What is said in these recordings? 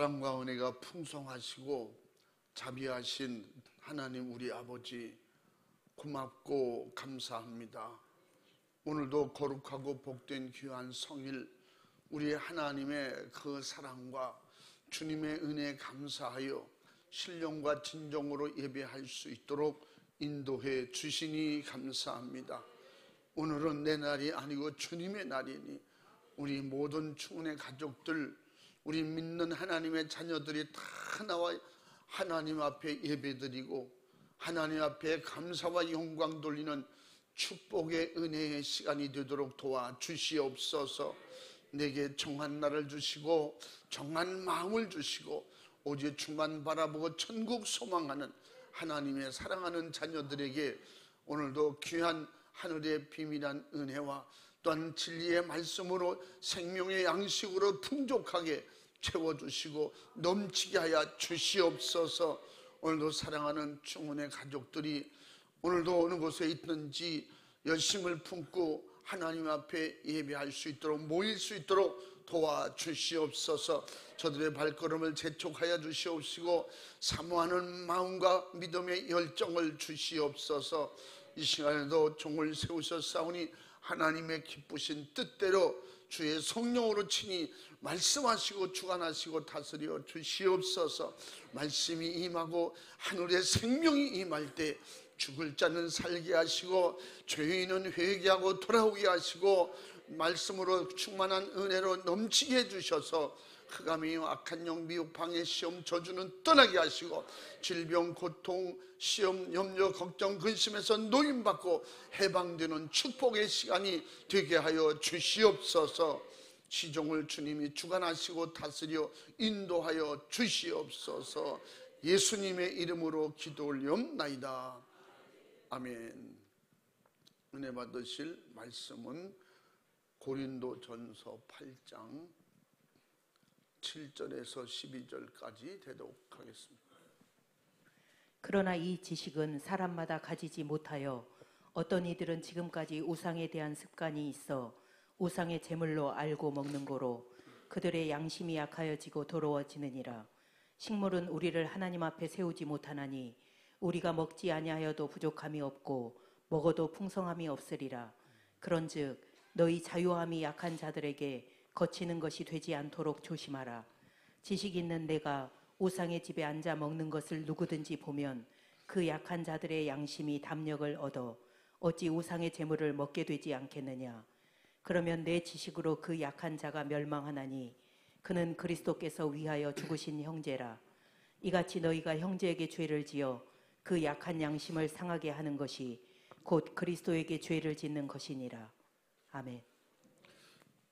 사랑과 은혜가 풍성하시고 자비하신 하나님 우리 아버지, 고맙고 감사합니다. 오늘도 거룩하고 복된 귀한 성일, 우리 하나님의 그 사랑과 주님의 은혜에 감사하여 신령과 진정으로 예배할 수 있도록 인도해 주시니 감사합니다. 오늘은 내 날이 아니고 주님의 날이니 우리 모든 충운의 가족들, 우리 믿는 하나님의 자녀들이 다 나와 하나님 앞에 예배드리고 하나님 앞에 감사와 영광 돌리는 축복의 은혜의 시간이 되도록 도와주시옵소서. 내게 정한 날을 주시고 정한 마음을 주시고 오직 주만 바라보고 천국 소망하는 하나님의 사랑하는 자녀들에게 오늘도 귀한 하늘의 비밀한 은혜와 또한 진리의 말씀으로 생명의 양식으로 풍족하게 채워주시고 넘치게 하여 주시옵소서. 오늘도 사랑하는 충운의 가족들이 오늘도 어느 곳에 있든지 열심을 품고 하나님 앞에 예배할 수 있도록 모일 수 있도록 도와주시옵소서. 저들의 발걸음을 재촉하여 주시옵시고 사모하는 마음과 믿음의 열정을 주시옵소서. 이 시간에도 종을 세우셨사오니 하나님의 기쁘신 뜻대로 주의 성령으로 친히 말씀하시고 주관하시고 다스려 주시옵소서. 말씀이 임하고 하늘의 생명이 임할 때 죽을 자는 살게 하시고 죄인은 회개하고 돌아오게 하시고 말씀으로 충만한 은혜로 넘치게 해주셔서 흑암이 악한 영 미혹 방해 시험 저주는 떠나게 하시고 질병 고통 시험 염려 걱정 근심에서 노임받고 해방되는 축복의 시간이 되게 하여 주시옵소서. 시종을 주님이 주관하시고 다스려 인도하여 주시옵소서. 예수님의 이름으로 기도 올리옵나이다. 아멘. 은혜 받으실 말씀은 고린도전서 8장 7절에서 12절까지 되도록 하겠습니다. 그러나 이 지식은 사람마다 가지지 못하여 어떤 이들은 지금까지 우상에 대한 습관이 있어 우상의 제물로 알고 먹는 거로 그들의 양심이 약하여지고 더러워지느니라. 식물은 우리를 하나님 앞에 세우지 못하나니 우리가 먹지 아니하여도 부족함이 없고 먹어도 풍성함이 없으리라. 그런즉 너희 자유함이 약한 자들에게 거치는 것이 되지 않도록 조심하라. 지식 있는 내가 우상의 집에 앉아 먹는 것을 누구든지 보면 그 약한 자들의 양심이 담력을 얻어 어찌 우상의 제물을 먹게 되지 않겠느냐. 그러면 내 지식으로 그 약한 자가 멸망하나니 그는 그리스도께서 위하여 죽으신 형제라. 이같이 너희가 형제에게 죄를 지어 그 약한 양심을 상하게 하는 것이 곧 그리스도에게 죄를 짓는 것이니라. 아멘.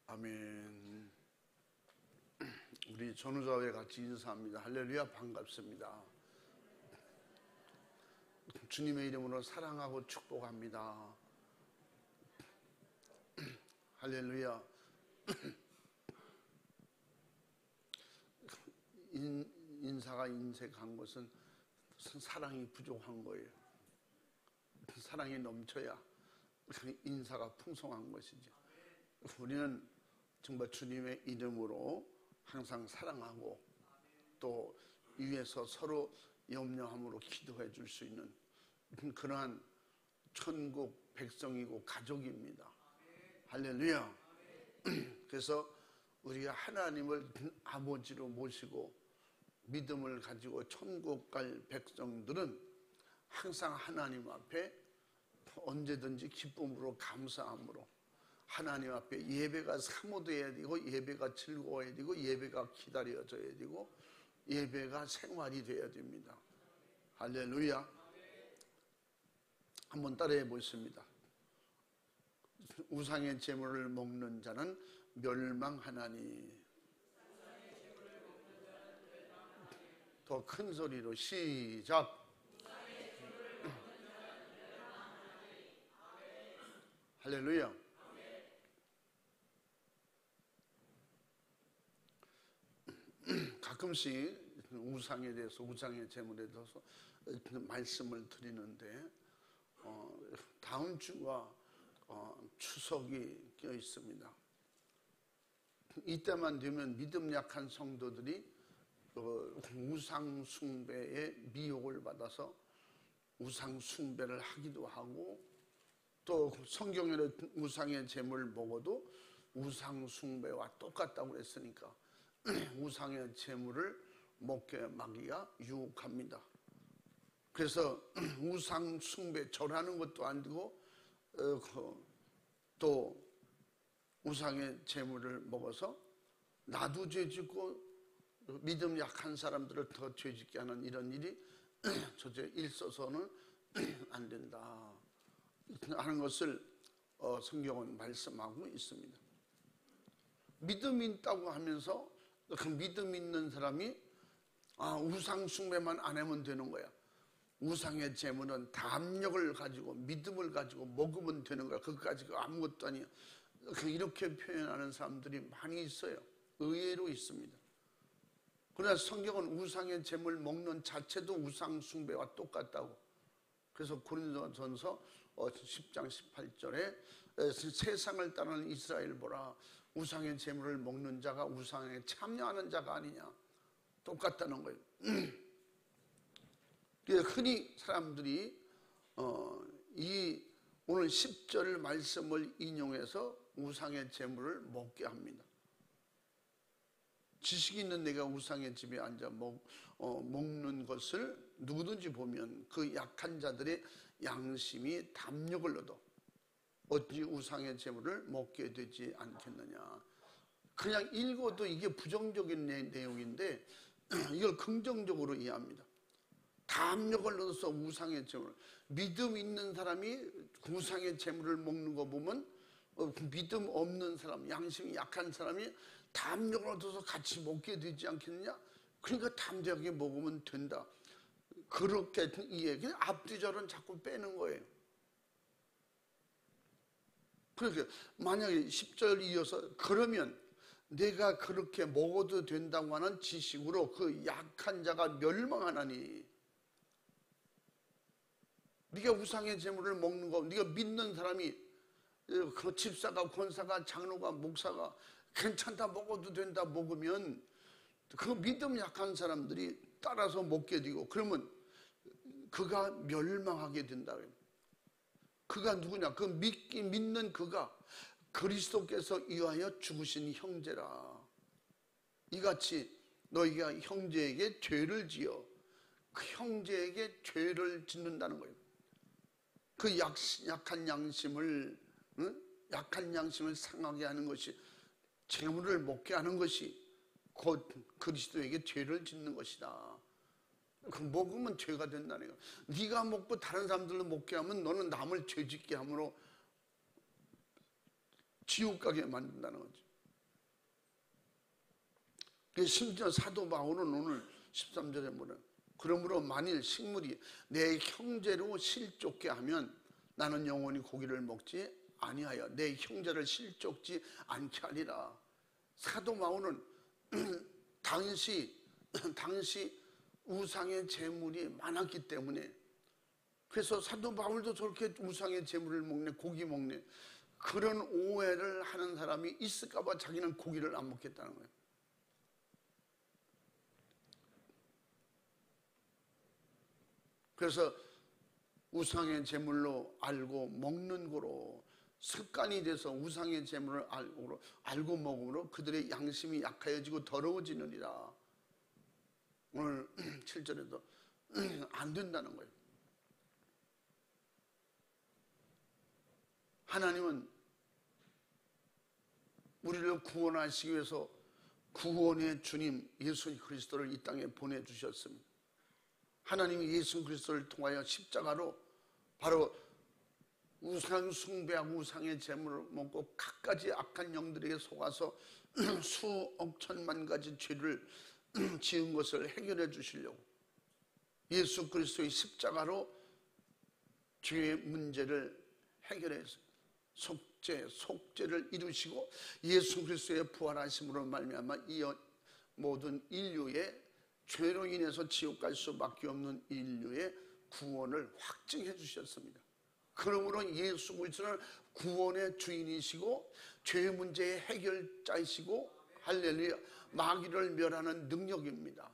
아멘. 우리 전우자회 같이 인사합니다. 할렐루야, 반갑습니다. 주님의 이름으로 사랑하고 축복합니다. 할렐루야. 인사가 인색한 것은 사랑이 부족한 거예요. 사랑이 넘쳐야 인사가 풍성한 것이죠. 우리는 정말 주님의 이름으로 항상 사랑하고 또 위에서 서로 염려함으로 기도해 줄 수 있는 그러한 천국 백성이고 가족입니다. 할렐루야. 그래서 우리가 하나님을 아버지로 모시고 믿음을 가지고 천국 갈 백성들은 항상 하나님 앞에 언제든지 기쁨으로 감사함으로 하나님 앞에 예배가 사모돼야 되고 예배가 즐거워야 되고 예배가 기다려져야 되고 예배가 생활이 돼야 됩니다. 할렐루야. 한번 따라해 보겠습니다. 우상의 제물을 먹는 자는 멸망하나니. 더 큰 소리로 시작. 할렐루야. 가끔씩 우상에 대해서 우상의 제물에 대해서 말씀을 드리는데 다음 주가 추석이 껴 있습니다. 이때만 되면 믿음 약한 성도들이 우상 숭배의 미혹을 받아서 우상 숭배를 하기도 하고, 또 성경에는 우상의 제물 먹어도 우상 숭배와 똑같다고 그랬으니까 우상의 제물을 먹게 마귀가 유혹합니다. 그래서 우상 숭배 절하는 것도 안 되고 또 우상의 제물을 먹어서 나도 죄짓고 믿음 약한 사람들을 더 죄짓게 하는 이런 일이 저제 있어서는 안 된다 하는 것을 성경은 말씀하고 있습니다. 믿음이 있다고 하면서 그 믿음 있는 사람이 우상 숭배만 안 하면 되는 거야. 우상의 제물은 담력을 가지고 믿음을 가지고 먹으면 되는 거야. 그것까지 아무것도 아니야. 이렇게 표현하는 사람들이 많이 있어요. 의외로 있습니다. 그러나 성경은 우상의 제물 먹는 자체도 우상 숭배와 똑같다고. 그래서 고린도전서 10장 18절에 세상을 따르는 이스라엘 보라, 우상의 제물을 먹는 자가 우상에 참여하는 자가 아니냐, 똑같다는 거예요. 흔히 사람들이 이 오늘 10절 말씀을 인용해서 우상의 제물을 먹게 합니다. 지식 있는 내가 우상의 집에 앉아 먹는 것을 누구든지 보면 그 약한 자들의 양심이 담력을 얻어 어찌 우상의 제물을 먹게 되지 않겠느냐. 그냥 읽어도 이게 부정적인 내용인데 이걸 긍정적으로 이해합니다. 담력을 얻어서 우상의 제물, 믿음 있는 사람이 우상의 제물을 먹는 거 보면 믿음 없는 사람, 양심이 약한 사람이 담력을 얻어서 같이 먹게 되지 않겠느냐. 그러니까 담대하게 먹으면 된다, 그렇게 이해. 그냥 앞뒤절은 자꾸 빼는 거예요. 그러니까 만약에 10절 이어서 그러면 내가 그렇게 먹어도 된다고 하는 지식으로 그 약한 자가 멸망하나니, 네가 우상의 제물을 먹는 거, 네가 믿는 사람이 그 집사가 권사가 장로가 목사가 괜찮다 먹어도 된다 먹으면 그 믿음 약한 사람들이 따라서 먹게 되고, 그러면 그가 멸망하게 된다. 그가 누구냐? 그 믿는 그가 그리스도께서 이하여 죽으신 형제라. 이같이 너희가 형제에게 죄를 지어 그 형제에게 죄를 짓는다는 거예요. 그 약한 양심을 상하게 하는 것이, 재물을 먹게 하는 것이 곧 그리스도에게 죄를 짓는 것이다. 그 먹으면 죄가 된다는 거야. 네가 먹고 다른 사람들로 먹게 하면 너는 남을 죄짓게 함으로 지옥 가게 만든다는 거죠. 심지어 사도 바울은 오늘 13절에 뭐래? 그러므로 만일 식물이 내 형제로 실족게 하면 나는 영원히 고기를 먹지 아니하여 내 형제를 실족지 않게 하리라. 사도 바울은 당시 우상의 제물이 많았기 때문에, 그래서 사도 바울도 저렇게 우상의 제물을 먹네, 고기 먹네, 그런 오해를 하는 사람이 있을까 봐 자기는 고기를 안 먹겠다는 거예요. 그래서 우상의 제물로 알고 먹는 거로 습관이 돼서 우상의 제물을 알고 먹음으로 그들의 양심이 약하여지고 더러워지느니라. 오늘 7절에도 안 된다는 거예요. 하나님은 우리를 구원하시기 위해서 구원의 주님 예수 그리스도를 이 땅에 보내주셨습니다. 하나님이 예수 그리스도를 통하여 십자가로 바로 우상 숭배하고 우상의 제물을 먹고 갖가지 악한 영들에게 속아서 수억 천만 가지 죄를 지은 것을 해결해 주시려고 예수 그리스도의 십자가로 죄의 문제를 해결해서 속죄를 이루시고 예수 그리스도의 부활하심으로 말미암아 이 모든 인류의 죄로 인해서 지옥 갈 수밖에 없는 인류의 구원을 확증해 주셨습니다. 그러므로 예수 그리스도는 구원의 주인이시고 죄의 문제의 해결자이시고 할렐루야, 마귀를 멸하는 능력입니다.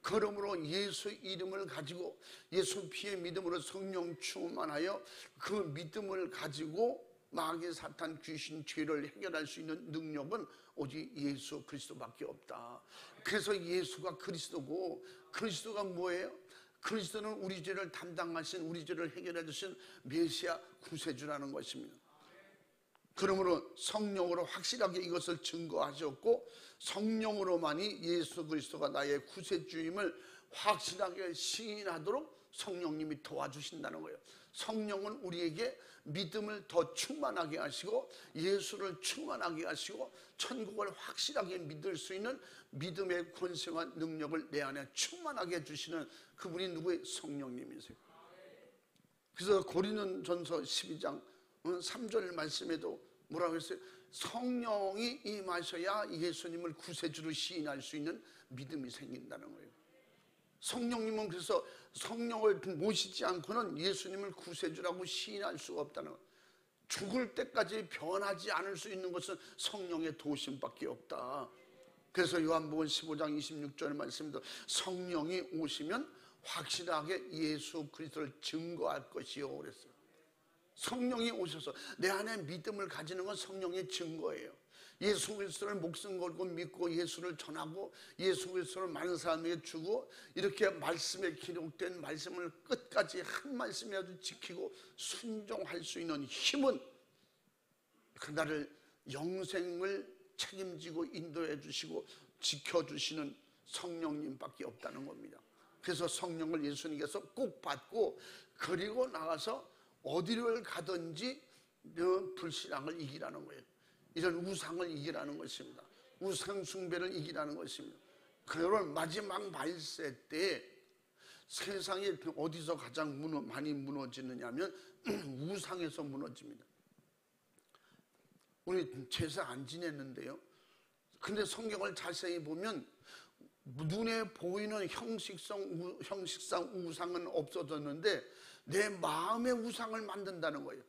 그러므로 예수 이름을 가지고 예수 피의 믿음으로 성령 충만하여 그 믿음을 가지고 마귀 사탄 귀신 죄를 해결할 수 있는 능력은 오직 예수 그리스도밖에 없다. 그래서 예수가 그리스도고, 그리스도가 뭐예요? 그리스도는 우리 죄를 담당하신, 우리 죄를 해결해 주신 메시아 구세주라는 것입니다. 그러므로 성령으로 확실하게 이것을 증거하셨고, 성령으로만이 예수 그리스도가 나의 구세주임을 확실하게 시인하도록 성령님이 도와주신다는 거예요. 성령은 우리에게 믿음을 더 충만하게 하시고 예수를 충만하게 하시고 천국을 확실하게 믿을 수 있는 믿음의 권세와 능력을 내 안에 충만하게 해주시는 그분이 누구의? 성령님이세요. 그래서 고린도전서 12장 3절 말씀에도 뭐라고 했어요? 성령이 임하셔야 예수님을 구세주로 시인할 수 있는 믿음이 생긴다는 거예요. 성령님은 그래서 성령을 모시지 않고는 예수님을 구세주라고 시인할 수가 없다는 거예요. 죽을 때까지 변하지 않을 수 있는 것은 성령의 도심밖에 없다. 그래서 요한복음 15장 26절 말씀도 성령이 오시면 확실하게 예수 그리스도를 증거할 것이요 그랬어요. 성령이 오셔서 내 안에 믿음을 가지는 건 성령의 증거예요. 예수 그리스도를 목숨 걸고 믿고 예수를 전하고 예수 그리스도를 많은 사람에게 주고 이렇게 말씀에 기록된 말씀을 끝까지 한 말씀이라도 지키고 순종할 수 있는 힘은 그날을 영생을 책임지고 인도해 주시고 지켜주시는 성령님밖에 없다는 겁니다. 그래서 성령을 예수님께서 꼭 받고 그리고 나가서 어디를 가든지 불신앙을 이기라는 거예요. 이런 우상을 이기라는 것입니다. 우상 숭배를 이기라는 것입니다. 그런 마지막 말세 때 세상에 어디서 가장 많이 무너지느냐 하면 우상에서 무너집니다. 우리 제사 안 지냈는데요. 근데 성경을 자세히 보면 눈에 보이는 형식상 우상은 없어졌는데 내 마음의 우상을 만든다는 거예요.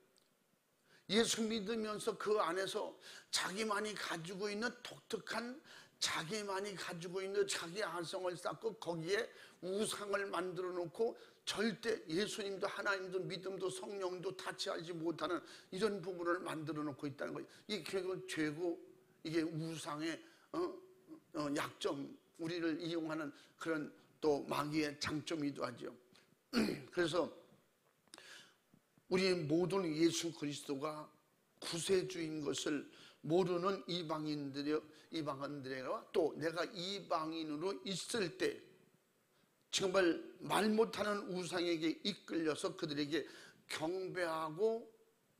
예수 믿으면서 그 안에서 자기만이 가지고 있는 독특한 자기만이 가지고 있는 자기 아성을 쌓고 거기에 우상을 만들어 놓고 절대 예수님도 하나님도 믿음도 성령도 타치하지 못하는 이런 부분을 만들어 놓고 있다는 거예요. 이게 결국 죄고 이게 우상의 약점, 우리를 이용하는 그런 또 마귀의 장점이기도 하죠. 그래서 우리 모든 예수 그리스도가 구세주인 것을 모르는 이방인들과 또 내가 이방인으로 있을 때 정말 말 못하는 우상에게 이끌려서 그들에게 경배하고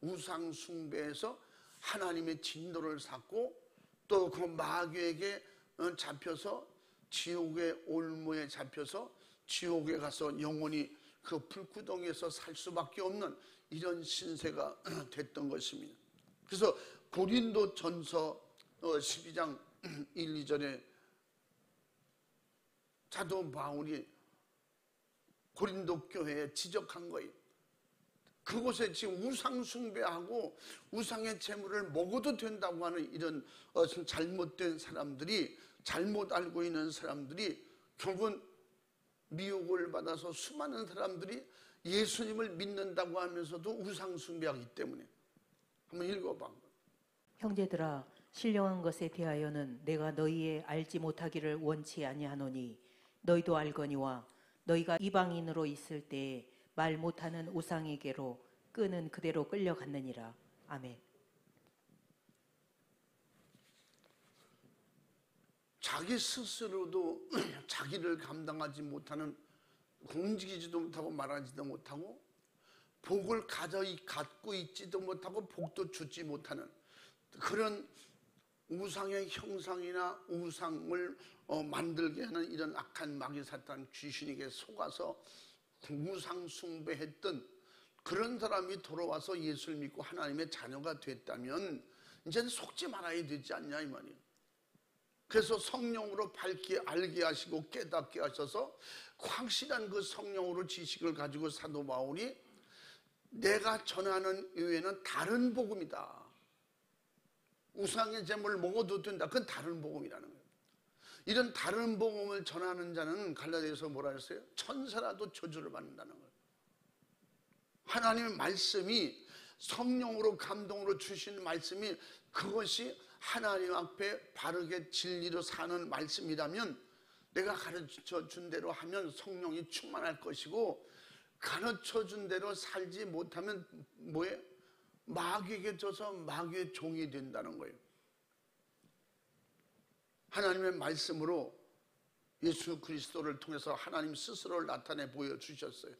우상 숭배해서 하나님의 진노를 샀고 또 그 마귀에게 잡혀서 지옥의 올무에 잡혀서 지옥에 가서 영원히 그 불구덩이에서 살 수밖에 없는 이런 신세가 됐던 것입니다. 그래서 고린도전서 12장 1, 2절에 사도 바울이 고린도 교회에 지적한 거예요. 그곳에 지금 우상 숭배하고 우상의 재물을 먹어도 된다고 하는 이런 잘못된 사람들이, 잘못 알고 있는 사람들이 결국은 미혹을 받아서 수많은 사람들이 예수님을 믿는다고 하면서도 우상 숭배하기 때문에. 한번 읽어봐. 형제들아, 신령한 것에 대하여는 내가 너희의 알지 못하기를 원치 아니하노니 너희도 알거니와 너희가 이방인으로 있을 때에 말 못하는 우상에게로 끄는 그대로 끌려갔느니라. 아멘. 자기 스스로도 자기를 감당하지 못하는, 움직이지도 못하고 말하지도 못하고 복을 갖고 있지도 못하고 복도 주지 못하는 그런 우상의 형상이나 우상을 만들게 하는 이런 악한 마귀 사탄 귀신에게 속아서 우상 숭배했던 그런 사람이 돌아와서 예수를 믿고 하나님의 자녀가 됐다면 이제는 속지 말아야 되지 않냐 이 말이에요. 그래서 성령으로 밝게 알게 하시고 깨닫게 하셔서 확실한 그 성령으로 지식을 가지고 사도 바울이 내가 전하는 이외에는 다른 복음이다. 우상의 제물을 먹어도 된다. 그건 다른 복음이라는 거예요. 이런 다른 복음을 전하는 자는 갈라디아서 뭐라 했어요? 천사라도 저주를 받는다는 거예요. 하나님의 말씀이 성령으로 감동으로 주신 말씀이 그것이 하나님 앞에 바르게 진리로 사는 말씀이라면 내가 가르쳐 준 대로 하면 성령이 충만할 것이고, 가르쳐 준 대로 살지 못하면 뭐예요? 마귀에게 져서 마귀의 종이 된다는 거예요. 하나님의 말씀으로 예수 그리스도를 통해서 하나님 스스로를 나타내 보여주셨어요.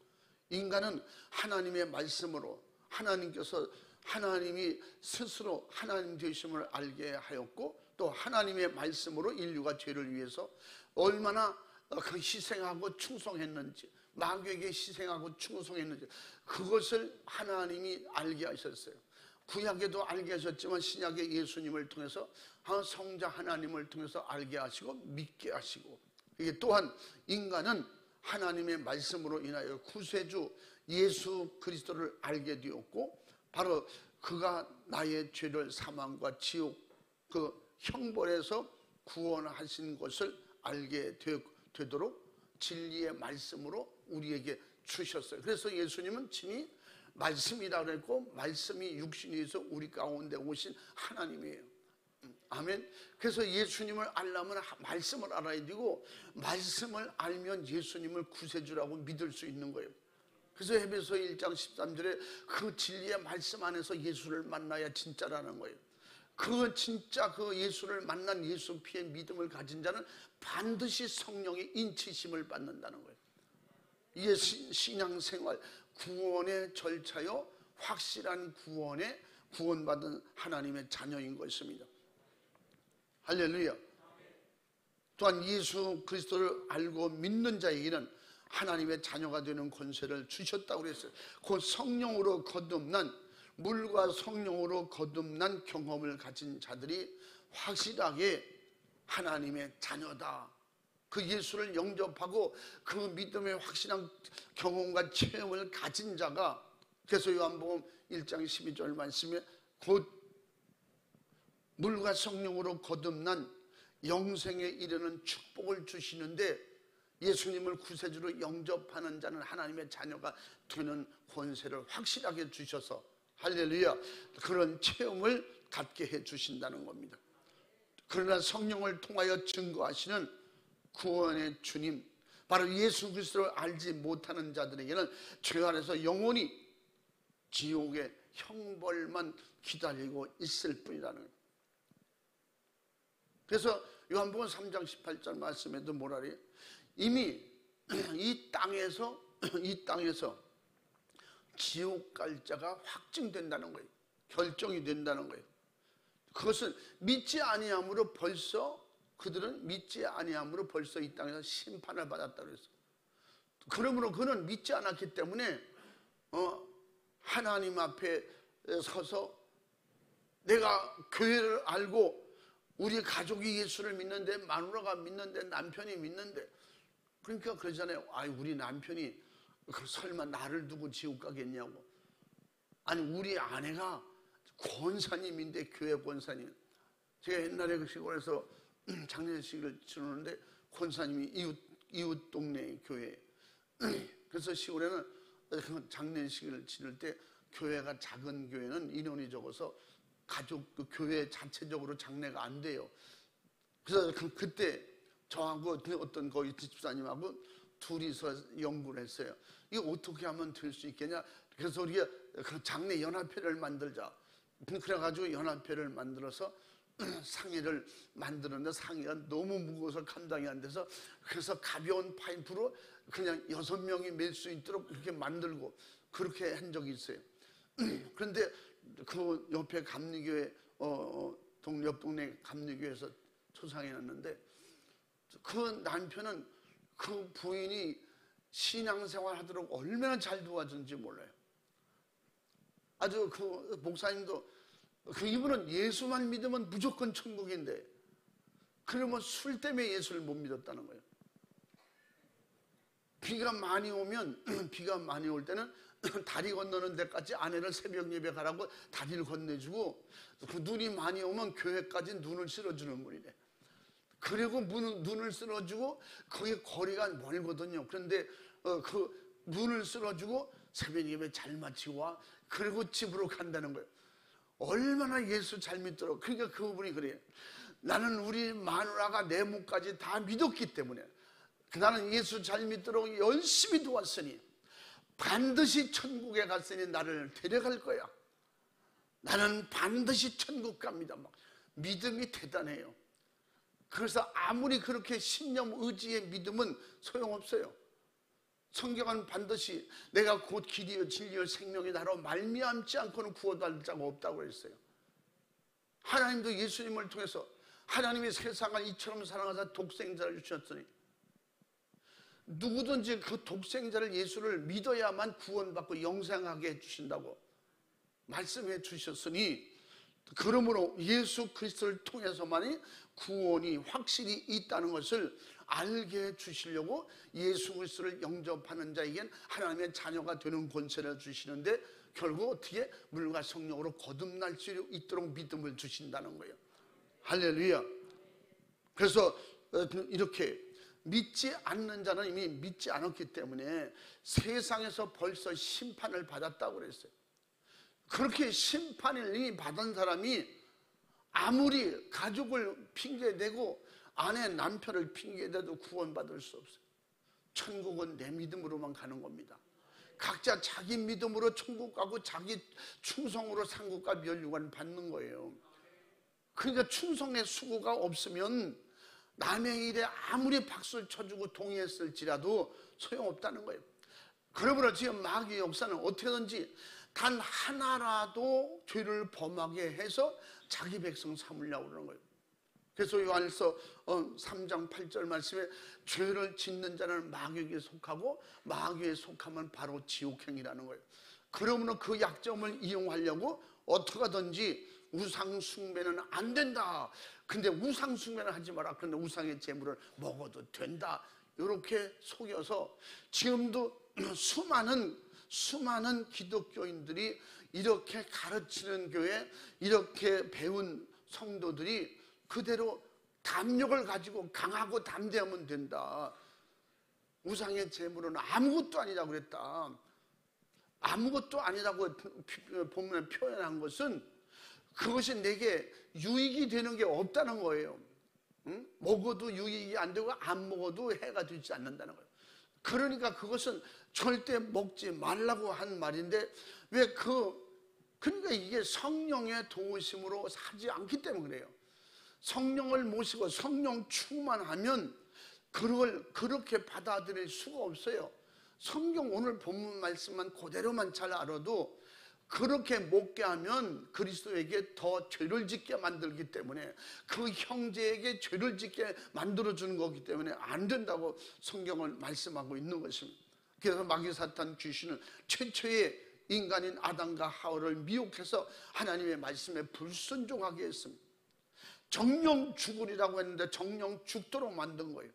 인간은 하나님의 말씀으로 하나님께서 하나님이 스스로 하나님 되심을 알게 하였고, 또 하나님의 말씀으로 인류가 죄를 위해서 얼마나 그 희생하고 충성했는지, 마귀에게 희생하고 충성했는지 그것을 하나님이 알게 하셨어요. 구약에도 알게 하셨지만 신약의 예수님을 통해서 성자 하나님을 통해서 알게 하시고 믿게 하시고, 이게 또한 인간은 하나님의 말씀으로 인하여 구세주 예수 그리스도를 알게 되었고, 바로 그가 나의 죄를 사망과 지옥 그 형벌에서 구원하신 것을 알게 되도록 진리의 말씀으로 우리에게 주셨어요. 그래서 예수님은 친히 말씀이라 그랬고, 말씀이 육신이 돼서 우리 가운데 오신 하나님이에요. 아멘. 그래서 예수님을 알려면 말씀을 알아야 되고, 말씀을 알면 예수님을 구세주라고 믿을 수 있는 거예요. 그래서 에베소 1장 13절에 그 진리의 말씀 안에서 예수를 만나야 진짜라는 거예요. 그 진짜 그 예수를 만난 예수 피의 믿음을 가진 자는 반드시 성령의 인치심을 받는다는 거예요. 이게 신앙생활 구원의 절차요, 확실한 구원에 구원받은 하나님의 자녀인 것입니다. 할렐루야. 또한 예수 그리스도를 알고 믿는 자에게는 하나님의 자녀가 되는 권세를 주셨다고 그랬어요. 곧 성령으로 거듭난, 물과 성령으로 거듭난 경험을 가진 자들이 확실하게 하나님의 자녀다, 그 예수를 영접하고 그 믿음의 확실한 경험과 체험을 가진 자가, 그래서 요한복음 1장 12절 말씀에 곧 물과 성령으로 거듭난 영생에 이르는 축복을 주시는데, 예수님을 구세주로 영접하는 자는 하나님의 자녀가 되는 권세를 확실하게 주셔서, 할렐루야, 그런 체험을 갖게 해 주신다는 겁니다. 그러나 성령을 통하여 증거하시는 구원의 주님, 바로 예수 그리스도를 알지 못하는 자들에게는 죄 안에서 영원히 지옥의 형벌만 기다리고 있을 뿐이라는 거예요. 그래서 요한복음 3장 18절 말씀에도 뭐라 그래요? 이미 이 땅에서 지옥 갈 자가 확증된다는 거예요. 결정이 된다는 거예요. 그것은 믿지 아니함으로 벌써, 그들은 믿지 아니함으로 벌써 이 땅에서 심판을 받았다고 그랬어요. 그러므로 그는 믿지 않았기 때문에 하나님 앞에 서서 내가 교회를 알고 우리 가족이 예수를 믿는데, 마누라가 믿는데, 남편이 믿는데, 그러니까 그러잖아요. 아이, 우리 남편이 설마 나를 두고 지옥 가겠냐고. 아니, 우리 아내가 권사님인데, 교회 권사님. 제가 옛날에 그 시골에서 장례식을 치르는데 권사님이 이웃 동네 교회. 그래서 시골에는 장례식을 치를 때 교회가 작은 교회는 인원이 적어서 가족 그 교회 자체적으로 장례가 안 돼요. 그래서 그때 저하고 어떤 거기 집사님하고 둘이서 연구를 했어요. 이거 어떻게 하면 될 수 있겠냐. 그래서 우리가 그 장례 연합회를 만들자. 그래가지고 연합회를 만들어서 상의를 만드는데 상의가 너무 무거워서 감당이 안 돼서, 그래서 가벼운 파이프로 그냥 6명이 맬 수 있도록 그렇게 만들고 그렇게 한 적이 있어요. 그런데 그 옆에 감리교회 옆 동네 감리교회에서 초상해놨는데, 그 남편은 그 부인이 신앙생활 하도록 얼마나 잘 도와준지 몰라요. 아주 그 목사님도, 그 이분은 예수만 믿으면 무조건 천국인데, 그러면 술 때문에 예수를 못 믿었다는 거예요. 비가 많이 오면, 비가 많이 올 때는 다리 건너는 데까지 아내를 새벽 예배 가라고 다리를 건네주고, 그 눈이 많이 오면 교회까지 눈을 실어주는 분이래. 그리고 눈을 쓸어주고 거기 거리가 멀거든요. 그런데 그 눈을 쓸어주고 새벽 예배 잘 마치고 와. 그리고 집으로 간다는 거예요. 얼마나 예수 잘 믿도록. 그러니까 그분이 그래요. 나는 우리 마누라가 내 몸까지 다 믿었기 때문에 나는 예수 잘 믿도록 열심히 도왔으니 반드시 천국에 갔으니 나를 데려갈 거야. 나는 반드시 천국 갑니다. 막 믿음이 대단해요. 그래서 아무리 그렇게 신념 의지의 믿음은 소용없어요. 성경은 반드시 내가 곧 길이요 진리요 생명이 나로 말미암지 않고는 구원받을 자가 없다고 했어요. 하나님도 예수님을 통해서 하나님이 세상을 이처럼 사랑하사 독생자를 주셨으니 누구든지 그 독생자를 예수를 믿어야만 구원받고 영생하게 해주신다고 말씀해 주셨으니, 그러므로 예수 그리스도를 통해서만이 구원이 확실히 있다는 것을 알게 해주시려고 예수 그리스도를 영접하는 자에겐 하나님의 자녀가 되는 권세를 주시는데, 결국 어떻게 물과 성령으로 거듭날 수 있도록 믿음을 주신다는 거예요. 할렐루야. 그래서 이렇게 믿지 않는 자는 이미 믿지 않았기 때문에 세상에서 벌써 심판을 받았다고 그랬어요. 그렇게 심판을 이미 받은 사람이 아무리 가족을 핑계대고 아내 남편을 핑계대도 구원받을 수 없어요. 천국은 내 믿음으로만 가는 겁니다. 각자 자기 믿음으로 천국 가고 자기 충성으로 상급과 면류관 받는 거예요. 그러니까 충성의 수고가 없으면 남의 일에 아무리 박수를 쳐주고 동의했을지라도 소용없다는 거예요. 그러므로 지금 마귀의 역사는 어떻게든지 단 하나라도 죄를 범하게 해서 자기 백성 삼으려고 그러는 거예요. 그래서 요한일서 3장 8절 말씀에 죄를 짓는 자는 마귀에게 속하고 마귀에 속하면 바로 지옥행이라는 거예요. 그러므로 그 약점을 이용하려고 어떻게 하든지 우상 숭배는 안 된다. 근데 우상 숭배는 하지 마라. 그런데 우상의 제물을 먹어도 된다. 이렇게 속여서 지금도 수많은 기독교인들이 이렇게 가르치는 교회, 이렇게 배운 성도들이 그대로 담력을 가지고 강하고 담대하면 된다. 우상의 제물은 아무것도 아니라고 그랬다. 아무것도 아니라고 본문에 표현한 것은 그것이 내게 유익이 되는 게 없다는 거예요. 응? 먹어도 유익이 안 되고 안 먹어도 해가 되지 않는다는 거예요. 그러니까 그것은 절대 먹지 말라고 한 말인데 그러니까 이게 성령의 도우심으로 사지 않기 때문에 그래요. 성령을 모시고 성령 충만하면 그걸 그렇게 받아들일 수가 없어요. 성경 오늘 본문 말씀만 그대로만 잘 알아도 그렇게 먹게 하면 그리스도에게 더 죄를 짓게 만들기 때문에, 그 형제에게 죄를 짓게 만들어주는 거기 때문에 안 된다고 성경을 말씀하고 있는 것입니다. 그래서 마귀 사탄 귀신은 최초의 인간인 아담과 하와를 미혹해서 하나님의 말씀에 불순종하게 했습니다. 정령 죽으리라고 했는데 정령 죽도록 만든 거예요.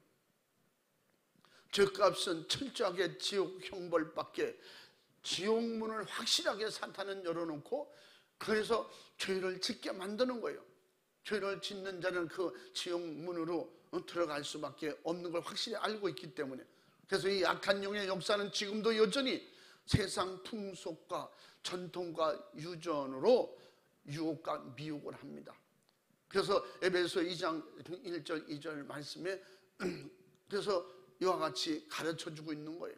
죄값은 철저하게 지옥 형벌밖에, 지옥문을 확실하게 사탄은 열어놓고 그래서 죄를 짓게 만드는 거예요. 죄를 짓는 자는 그 지옥문으로 들어갈 수밖에 없는 걸 확실히 알고 있기 때문에, 그래서 이 악한 영의 역사는 지금도 여전히 세상 풍속과 전통과 유전으로 유혹과 미혹을 합니다. 그래서 에베소 2장 1절 2절 말씀에 그래서 이와 같이 가르쳐주고 있는 거예요.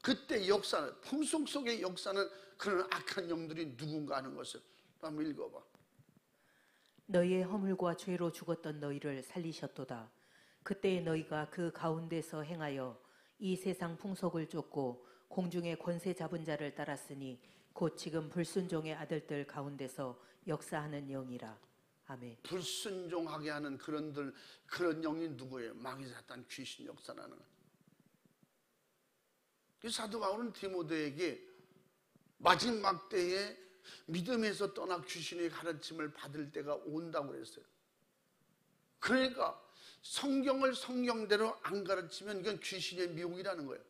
그때 역사는, 풍속 속의 역사는 그런 악한 영들이 누군가 하는 것을 한번 읽어봐. 너희의 허물과 죄로 죽었던 너희를 살리셨도다. 그때 너희가 그 가운데서 행하여 이 세상 풍속을 쫓고 공중의 권세 잡은 자를 따랐으니 곧 지금 불순종의 아들들 가운데서 역사하는 영이라. 아멘. 불순종하게 하는 그런 영이 누구예요? 마귀 사탄 귀신 역사라는 거예요. 사도 바울은 디모데에게 마지막 때에 믿음에서 떠나 귀신의 가르침을 받을 때가 온다고 그랬어요. 그러니까 성경을 성경대로 안 가르치면 이건 귀신의 미혹이라는 거예요.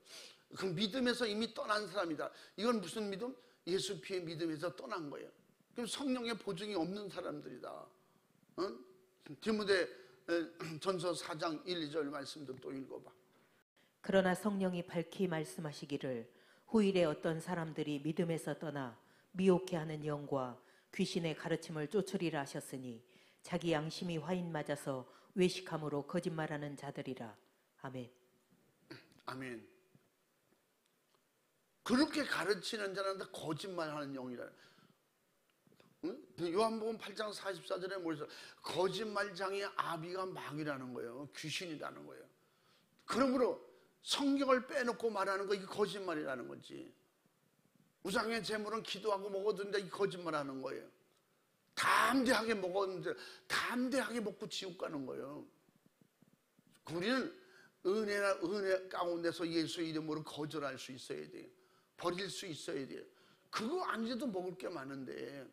그 믿음에서 이미 떠난 사람이다. 이건 무슨 믿음? 예수 피의 믿음에서 떠난 거예요. 그럼 성령의 보증이 없는 사람들이다. 디모데 전서 4장 1, 2절 말씀도 또 읽어봐. 그러나 성령이 밝히 말씀하시기를 후일에 어떤 사람들이 믿음에서 떠나 미혹해 하는 영과 귀신의 가르침을 쫓으리라 하셨으니 자기 양심이 화인 맞아서 외식함으로 거짓말하는 자들이라. 아멘. 아멘. 그렇게 가르치는 자는 다 거짓말하는 영이라. 응? 요한복음 8장 44절에 뭐래서 거짓말장의 아비가 마귀라는 거예요. 귀신이라는 거예요. 그러므로 성경을 빼놓고 말하는 거 이게 거짓말이라는 거지. 우상의 제물은 기도하고 먹어둔다 이 거짓말하는 거예요. 담대하게 먹었는데 담대하게 먹고 지옥 가는 거예요. 우리는 은혜 가운데서 예수 이름으로 거절할 수 있어야 돼요. 버릴 수 있어야 돼요. 그거 아니어도 먹을 게 많은데,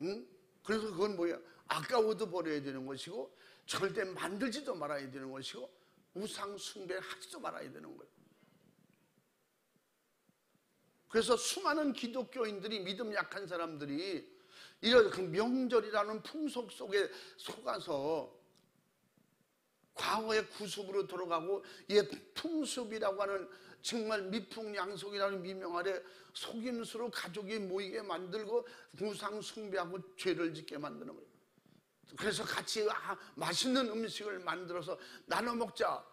응? 그래서 그건 뭐야? 아까워도 버려야 되는 것이고 절대 만들지도 말아야 되는 것이고 우상 숭배하지도 말아야 되는 거예요. 그래서 수많은 기독교인들이 믿음 약한 사람들이 이런 그 명절이라는 풍속 속에 속아서 과거의 구습으로 돌아가고 옛 풍습이라고 하는 정말 미풍양속이라는 미명 아래 속임수로 가족이 모이게 만들고 우상 숭배하고 죄를 짓게 만드는 거예요. 그래서 같이 맛있는 음식을 만들어서 나눠 먹자.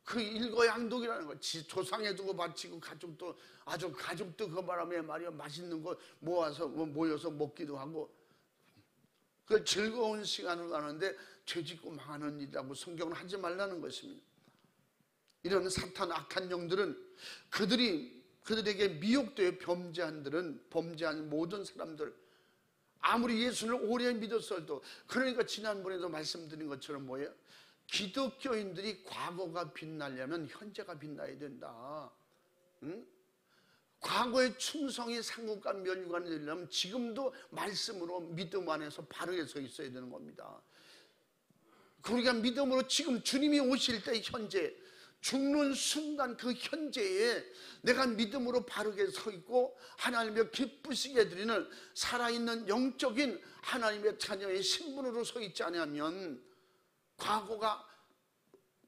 그 일거양득이라는 거. 조상에 두고 바치고 가족도 그 바람에 말이야 맛있는 거 모여서 먹기도 하고 그 즐거운 시간을 가는데 죄짓고 망하는 일이라고 성경은 하지 말라는 것입니다. 이런 사탄 악한 영들은 그들에게 미혹되어 범죄한 모든 사람들 아무리 예수를 오래 믿었어도 그러니까 지난번에도 말씀드린 것처럼 뭐예요? 기독교인들이 과거가 빛나려면 현재가 빛나야 된다. 응? 과거의 충성이 상급과 면류관이 되려면 지금도 말씀으로 믿음 안에서 바르게 서 있어야 되는 겁니다. 우리가 믿음으로 지금 주님이 오실 때 현재 죽는 순간 그 현재에 내가 믿음으로 바르게 서 있고 하나님의 기쁘시게 드리는 살아있는 영적인 하나님의 자녀의 신분으로 서 있지 않으면 과거가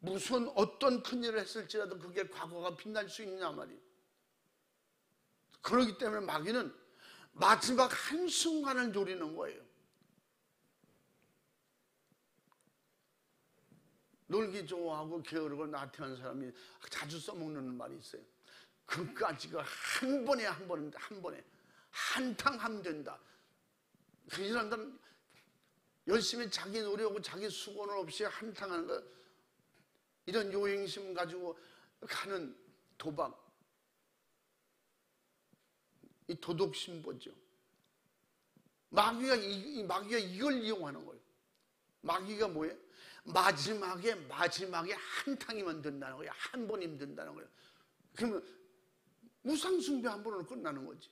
무슨 어떤 큰일을 했을지라도 그게 과거가 빛날 수 있냐 말이에요. 그렇기 때문에 마귀는 마지막 한순간을 노리는 거예요. 놀기 좋아하고 게으르고 나태한 사람이 자주 써먹는 말이 있어요. 그까지가 한 번에 한탕 하면 된다. 그 사람들은 열심히 자기 노력하고 자기 수고는 없이 한탕하는 거, 이런 요행심 가지고 가는 도박, 이 도덕심보죠. 마귀가 이걸 이용하는 거예요. 마귀가 뭐예요? 마지막에 한탕이면 된다는 거예요. 한 번이면 된다는 거예요. 그러면 우상숭배 한 번으로 끝나는 거지.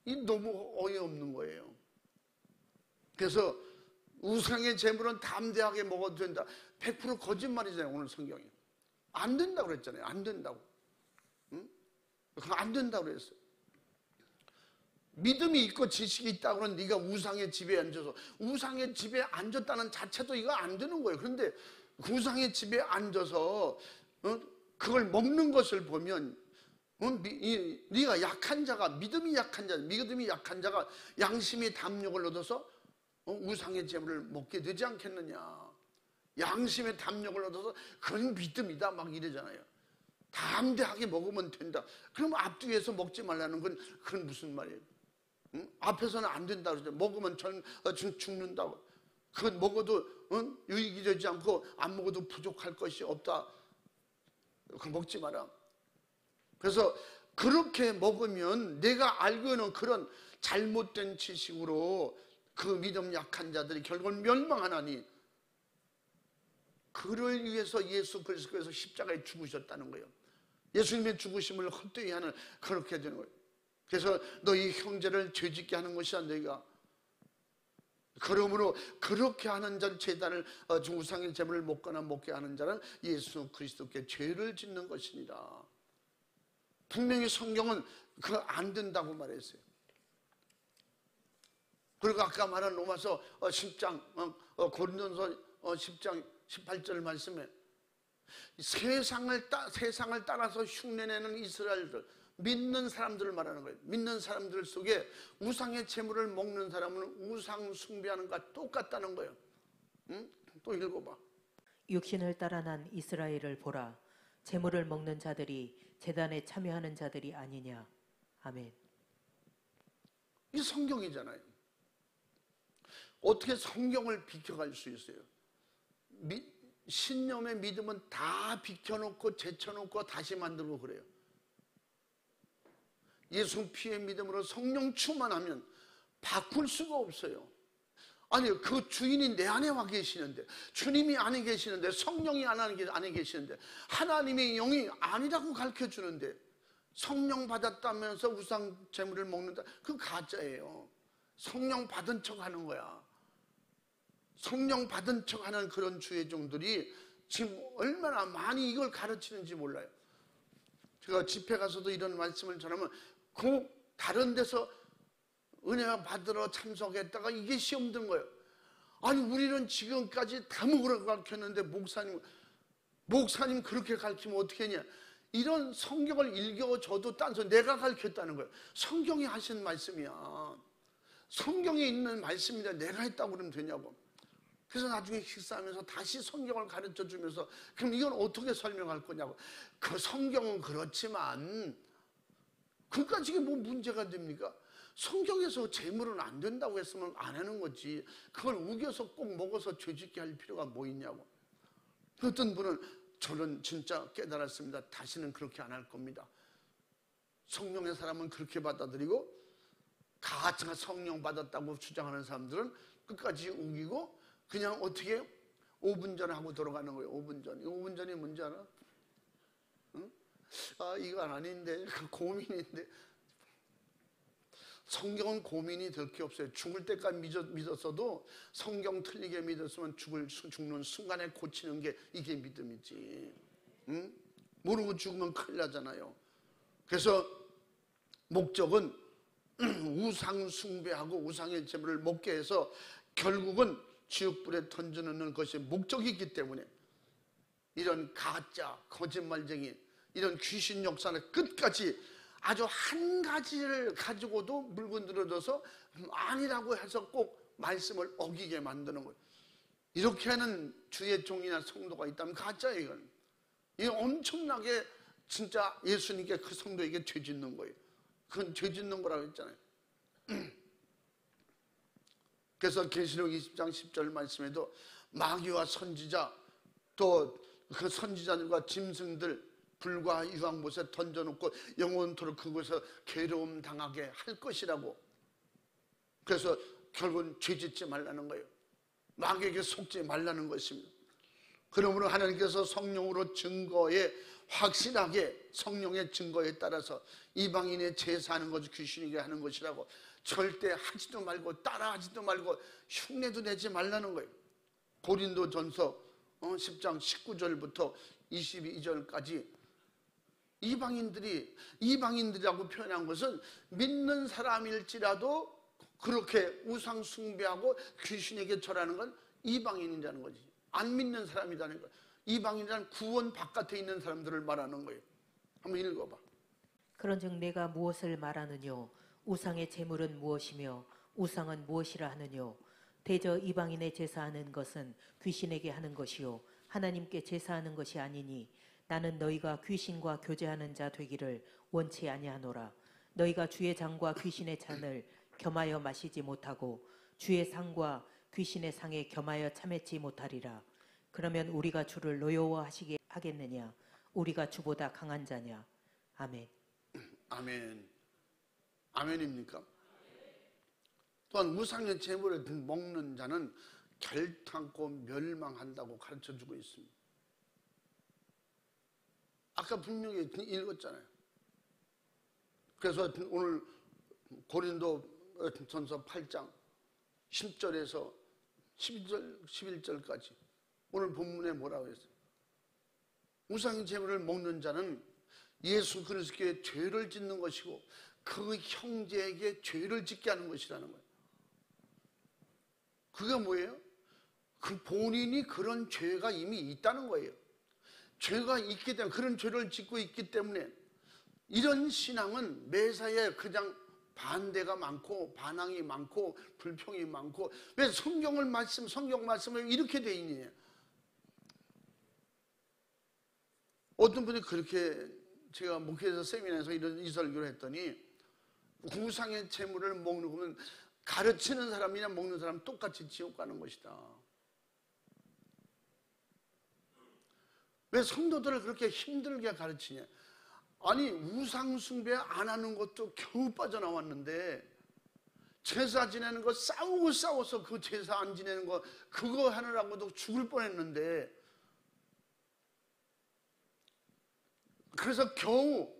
이 너무 어이없는 거예요. 그래서 우상의 제물은 담대하게 먹어도 된다. 100% 거짓말이잖아요. 오늘 성경이 안 된다고 그랬잖아요. 안 된다고. 응? 그거 안 된다고 그랬어요. 믿음이 있고 지식이 있다고는 네가 우상의 집에 앉아서 우상의 집에 앉았다는 자체도 이거 안 되는 거예요. 그런데 그 우상의 집에 앉아서 그걸 먹는 것을 보면 네가 약한 자가 믿음이 약한 자가 양심의 담력을 얻어서 우상의 제물을 먹게 되지 않겠느냐. 양심의 담력을 얻어서 그건 믿음이다 막 이러잖아요. 담대하게 먹으면 된다. 그럼 앞뒤에서 먹지 말라는 건 그건 무슨 말이에요? 응? 앞에서는 안 된다 그러죠. 먹으면 죽는다고. 그건 먹어도 유익이 되지 않고 안 먹어도 부족할 것이 없다. 그거 먹지 마라. 그래서 그렇게 먹으면 내가 알고 있는 그런 잘못된 지식으로 그 믿음 약한 자들이 결국은 멸망하나니 그를 위해서 예수 그리스도께서 십자가에 죽으셨다는 거예요. 예수님의 죽으심을 헛되이 하는 그렇게 되는 거예요. 그래서 너희 형제를 죄짓게 하는 것이 너희가 그러므로 그렇게 하는 자는 제단을 우상의 제물을 먹거나 먹게 하는 자는 예수 그리스도께 죄를 짓는 것이니라. 분명히 성경은 그거 안 된다고 말했어요. 그리고 아까 말한 로마서 10장 고린도서 10장 18절 말씀에 세상을 따라서 흉내내는 이스라엘들, 믿는 사람들을 말하는 거예요. 믿는 사람들 속에 우상의 제물을 먹는 사람은 우상 숭배하는 것과 똑같다는 거예요. 응? 또 읽어봐. 육신을 따라 난 이스라엘을 보라. 제물을 먹는 자들이 제단에 참여하는 자들이 아니냐. 아멘. 이 성경이잖아요. 어떻게 성경을 비켜갈 수 있어요? 신념의 믿음은 다 비켜놓고 제쳐놓고 다시 만들고 그래요. 예수 피의 믿음으로 성령 충만하면 바꿀 수가 없어요. 아니, 그 주인이 내 안에 와 계시는데, 주님이 안에 계시는데, 성령이 안에 계시는데, 하나님의 영이 아니라고 가르쳐 주는데, 성령 받았다면서 우상 제물을 먹는다? 그건 가짜예요. 성령 받은 척 하는 거야. 성령 받은 척 하는 그런 주의 종들이 지금 얼마나 많이 이걸 가르치는지 몰라요. 제가 집회 가서도 이런 말씀을 전하면 그 다른 데서 은혜 받으러 참석했다가 이게 시험 든 거예요. 아니, 우리는 지금까지 다 먹으라고 가르쳤는데 목사님 그렇게 가르치면 어떻게 했냐. 이런 성경을 읽어줘도 딴소 내가 가르쳤다는 거예요. 성경이 하신 말씀이야. 성경에 있는 말씀인데 내가 했다고 그러면 되냐고. 그래서 나중에 식사하면서 다시 성경을 가르쳐 주면서 그럼 이건 어떻게 설명할 거냐고. 그 성경은 그렇지만 그까지 이게 뭐 문제가 됩니까? 성경에서 재물은 안 된다고 했으면 안 하는 거지. 그걸 우겨서 꼭 먹어서 죄짓게 할 필요가 뭐 있냐고. 어떤 분은 저는 진짜 깨달았습니다. 다시는 그렇게 안 할 겁니다. 성령의 사람은 그렇게 받아들이고 가짜가 성령 받았다고 주장하는 사람들은 끝까지 우기고 그냥 어떻게 5분 전에 하고 돌아가는 거예요. 5분 전. 5분 전이 뭔지 알아? 응? 아, 이건 아닌데, 고민인데. 성경은 고민이 될 게 없어요. 죽을 때까지 믿었어도 성경 틀리게 믿었으면 죽는 순간에 고치는 게 이게 믿음이지. 응? 모르고 죽으면 큰일 나잖아요. 그래서 목적은 우상 숭배하고 우상의 제물을 먹게 해서 결국은 지옥불에 던져놓는 것이 목적이기 때문에 이런 가짜, 거짓말쟁이, 이런 귀신 역사는 끝까지 아주 한 가지를 가지고도 물건 들어줘서 아니라고 해서 꼭 말씀을 어기게 만드는 거예요. 이렇게 하는 주의 종이나 성도가 있다면 가짜예요. 이건. 이게 엄청나게 진짜 예수님께 그 성도에게 죄 짓는 거예요. 그건 죄 짓는 거라고 했잖아요. 그래서 계시록 20장 10절 말씀에도 마귀와 선지자 또 그 선지자들과 짐승들 불과 유황못에 던져놓고 영원토록 그곳에서 괴로움 당하게 할 것이라고. 그래서 결국은 죄짓지 말라는 거예요. 마귀에게 속지 말라는 것입니다. 그러므로 하나님께서 성령으로 증거에 확실하게 성령의 증거에 따라서 이방인의 제사하는 것을 귀신에게 하는 것이라고 절대 하지도 말고 따라하지도 말고 흉내도 내지 말라는 거예요. 고린도전서 10장 19절부터 22절까지 이방인들이라고 표현한 것은 믿는 사람일지라도 그렇게 우상 숭배하고 귀신에게 절하는 건 이방인이라는 거지. 안 믿는 사람이라는 거예요. 이방인이란 구원 바깥에 있는 사람들을 말하는 거예요. 한번 읽어봐. 그런즉 내가 무엇을 말하느뇨? 우상의 제물은 무엇이며 우상은 무엇이라 하느뇨? 대저 이방인의 제사하는 것은 귀신에게 하는 것이요 하나님께 제사하는 것이 아니니 나는 너희가 귀신과 교제하는 자 되기를 원치 아니하노라. 너희가 주의 장과 귀신의 잔을 겸하여 마시지 못하고 주의 상과 귀신의 상에 겸하여 참회치 못하리라. 그러면 우리가 주를 노여워하시게 하겠느냐? 우리가 주보다 강한 자냐? 아멘. 아멘. 아멘입니까? 또한 우상의 제물을 먹는 자는 결탄코 멸망한다고 가르쳐주고 있습니다. 아까 분명히 읽었잖아요. 그래서 오늘 고린도전서 8장 10절에서 11절까지 오늘 본문에 뭐라고 했어요? 우상의 제물을 먹는 자는 예수 그리스도께 죄를 짓는 것이고 그 형제에게 죄를 짓게 하는 것이라는 거예요. 그게 뭐예요? 그 본인이 그런 죄가 이미 있다는 거예요. 죄가 있기 때문에, 그런 죄를 짓고 있기 때문에 이런 신앙은 매사에 그냥 반대가 많고 반항이 많고 불평이 많고, 왜 성경 말씀을 이렇게 돼 있느냐. 어떤 분이 그렇게, 제가 목회에서 세미나에서 이 설교를 했더니, 우상의 재물을 먹는 거면 가르치는 사람이나 먹는 사람 똑같이 지옥 가는 것이다. 왜 성도들을 그렇게 힘들게 가르치냐. 아니, 우상 숭배 안 하는 것도 겨우 빠져나왔는데, 제사 지내는 거 싸워서 그 제사 안 지내는 거 그거 하느라고도 죽을 뻔했는데, 그래서 겨우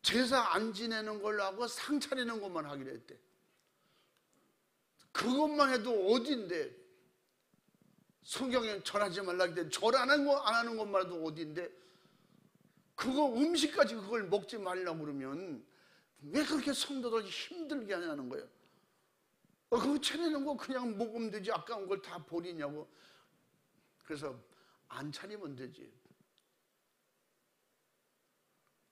제사 안 지내는 걸로 하고 상 차리는 것만 하기로 했대. 그것만 해도 어딘데, 성경에 절하지 말라 했는데 절 안 하는 것만 해도 어딘데, 그거 음식까지 그걸 먹지 말라고 그러면 왜 그렇게 성도들 힘들게 하냐는 거예요. 그거 차리는 거 그냥 먹으면 되지, 아까운 걸 다 버리냐고. 그래서 안 차리면 되지.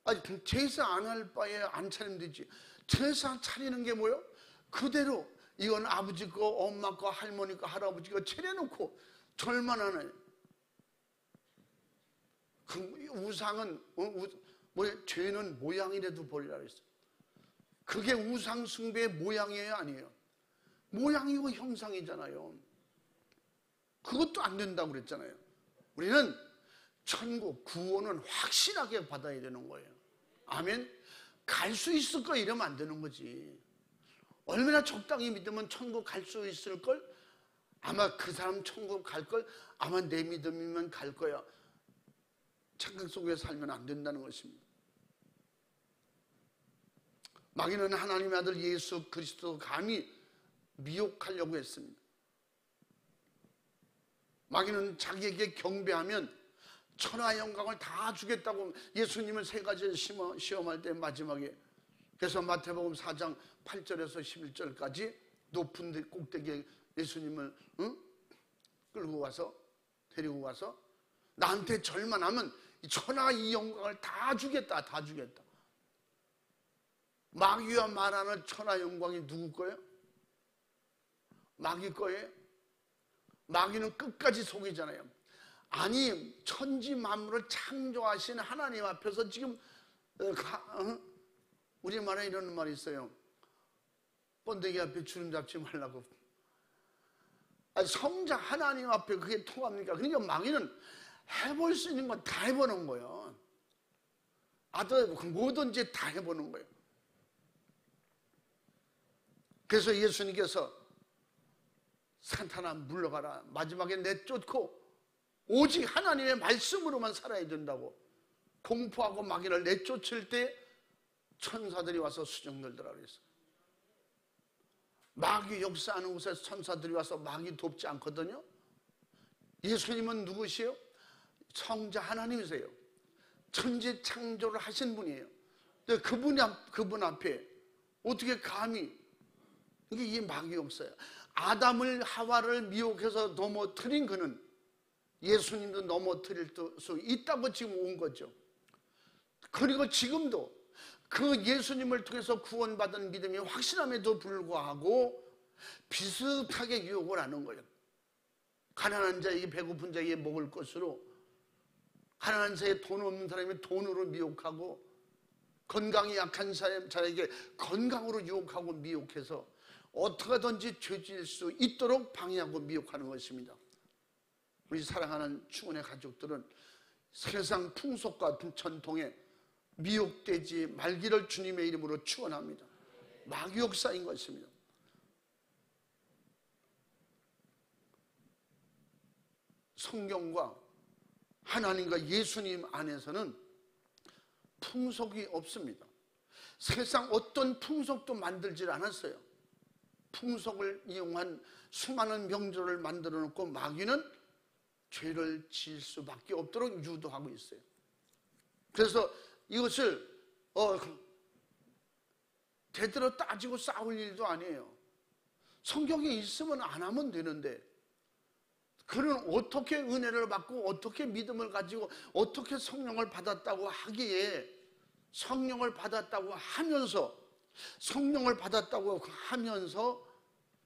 아니, 제사 안 할 바에 안 차리면 되지. 제사 차리는 게 뭐예요? 그대로 이건 아버지 거, 엄마 거, 할머니 거, 할아버지 거 차려놓고 절만 하네. 그 우상은 죄는 모양이라도 버리라 그랬어요. 그게 우상 숭배의 모양이에요, 아니에요? 모양이고 형상이잖아요. 그것도 안 된다고 그랬잖아요. 우리는 천국 구원은 확실하게 받아야 되는 거예요. 아멘. 갈 수 있을 거 이러면 안 되는 거지. 얼마나 적당히 믿으면 천국 갈 수 있을 걸? 아마 그 사람 천국 갈 걸? 아마 내 믿음이면 갈 거야. 착각 속에 살면 안 된다는 것입니다. 마귀는 하나님의 아들 예수 그리스도 감히 미혹하려고 했습니다. 마귀는 자기에게 경배하면 천하 영광을 다 주겠다고 예수님을 세 가지 시험할 때 마지막에, 그래서 마태복음 4장 8절에서 11절까지 높은 꼭대기에 예수님을 데리고 와서 나한테 절만 하면 천하 이 영광을 다 주겠다, 다 주겠다. 마귀와 말하는 천하 영광이 누구 거예요? 마귀 거예요? 마귀는 끝까지 속이잖아요. 아니, 천지 만물을 창조하신 하나님 앞에서 지금 우리말에 이런 말이 있어요. 번데기 앞에 주름 잡지 말라고. 아니, 성자 하나님 앞에 그게 통합니까? 그러니까 마귀는 해볼 수 있는 건 다 해보는 거예요. 뭐든지 다 해보는 거예요. 그래서 예수님께서 사탄아 물러가라, 마지막에 내쫓고 오직 하나님의 말씀으로만 살아야 된다고 공포하고 마귀를 내쫓을 때 천사들이 와서 수정들더라 그랬어요. 마귀 역사하는 곳에서 천사들이 와서 마귀 돕지 않거든요. 예수님은 누구시에요? 성자 하나님이세요. 천지 창조를 하신 분이에요. 근데 그분 앞에 어떻게 감히, 이게 마귀 역사예요. 아담을 하와를 미혹해서 넘어뜨린 그는 예수님도 넘어뜨릴 수 있다고 지금 온 거죠. 그리고 지금도 그 예수님을 통해서 구원받은 믿음이 확실함에도 불구하고 비슷하게 유혹을 하는 거예요. 가난한 자에게 배고픈 자에게 먹을 것으로, 가난한 자에게 돈 없는 사람이 돈으로 미혹하고, 건강이 약한 자에게 건강으로 유혹하고 미혹해서 어떻게든지 죄질 수 있도록 방해하고 미혹하는 것입니다. 우리 사랑하는 충원의 가족들은 세상 풍속과 전통에 미혹되지 말기를 주님의 이름으로 축원합니다. 마귀 역사인 것입니다. 성경과 하나님과 예수님 안에서는 풍속이 없습니다. 세상 어떤 풍속도 만들질 않았어요. 풍속을 이용한 수많은 명절을 만들어 놓고 마귀는 죄를 지을 수밖에 없도록 유도하고 있어요. 그래서 이것을 제대로 따지고 싸울 일도 아니에요. 성경에 있으면 안 하면 되는데, 그는 어떻게 은혜를 받고 어떻게 믿음을 가지고 어떻게 성령을 받았다고 하기에, 성령을 받았다고 하면서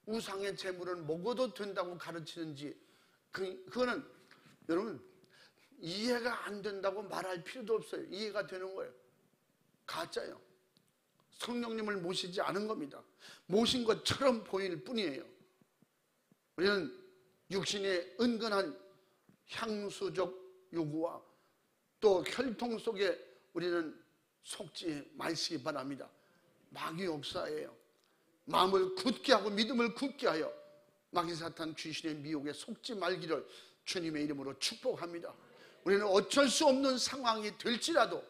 우상의 제물을 먹어도 된다고 가르치는지, 그거는 여러분 이해가 안 된다고 말할 필요도 없어요. 이해가 되는 거예요. 가짜예요. 성령님을 모시지 않은 겁니다. 모신 것처럼 보일 뿐이에요. 우리는 육신의 은근한 향수적 요구와 또 혈통 속에 우리는 속지 마시기 바랍니다. 마귀 역사예요. 마음을 굳게 하고 믿음을 굳게 하여 마귀 사탄 귀신의 미혹에 속지 말기를 주님의 이름으로 축복합니다. 우리는 어쩔 수 없는 상황이 될지라도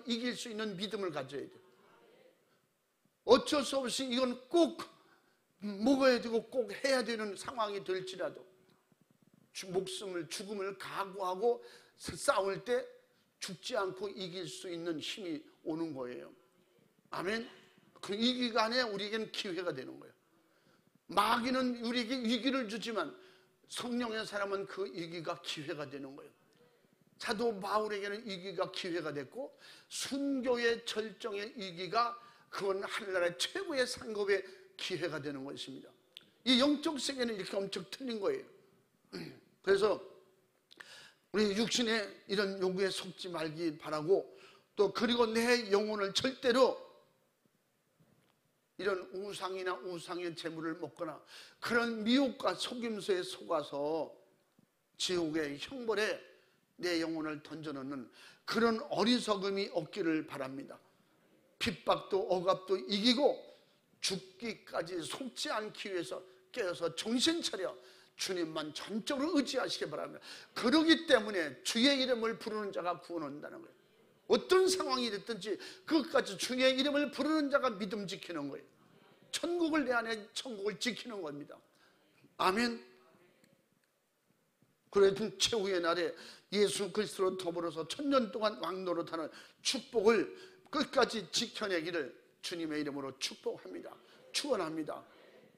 이길 수 있는 믿음을 가져야 돼요. 어쩔 수 없이 이건 꼭 먹어야 되고 꼭 해야 되는 상황이 될지라도 죽음을 각오하고 싸울 때 죽지 않고 이길 수 있는 힘이 오는 거예요. 아멘. 그 이 기간에 우리에겐 기회가 되는 거예요. 마귀는 우리에게 위기를 주지만 성령의 사람은 그 위기가 기회가 되는 거예요. 사도 바울에게는 위기가 기회가 됐고, 순교의 절정의 위기가 그건 하늘나라의 최고의 상급의 기회가 되는 것입니다. 이 영적 세계는 이렇게 엄청 틀린 거예요. 그래서 우리 육신의 이런 요구에 속지 말기 바라고, 또 그리고 내 영혼을 절대로 이런 우상이나 우상의 제물을 먹거나 그런 미혹과 속임수에 속아서 지옥의 형벌에 내 영혼을 던져놓는 그런 어리석음이 없기를 바랍니다. 핍박도 억압도 이기고 죽기까지 속지 않기 위해서 깨어서 정신 차려 주님만 전적으로 의지하시기 바랍니다. 그러기 때문에 주의 이름을 부르는 자가 구원 얻는다는 거예요. 어떤 상황이 됐든지 그것까지 주의 이름을 부르는 자가 믿음 지키는 거예요. 천국을 내 안에 천국을 지키는 겁니다. 아멘. 그래도 최후의 날에 예수 그리스도로 더불어서 천년 동안 왕노릇하는 축복을 끝까지 지켜내기를 주님의 이름으로 축복합니다. 축원합니다.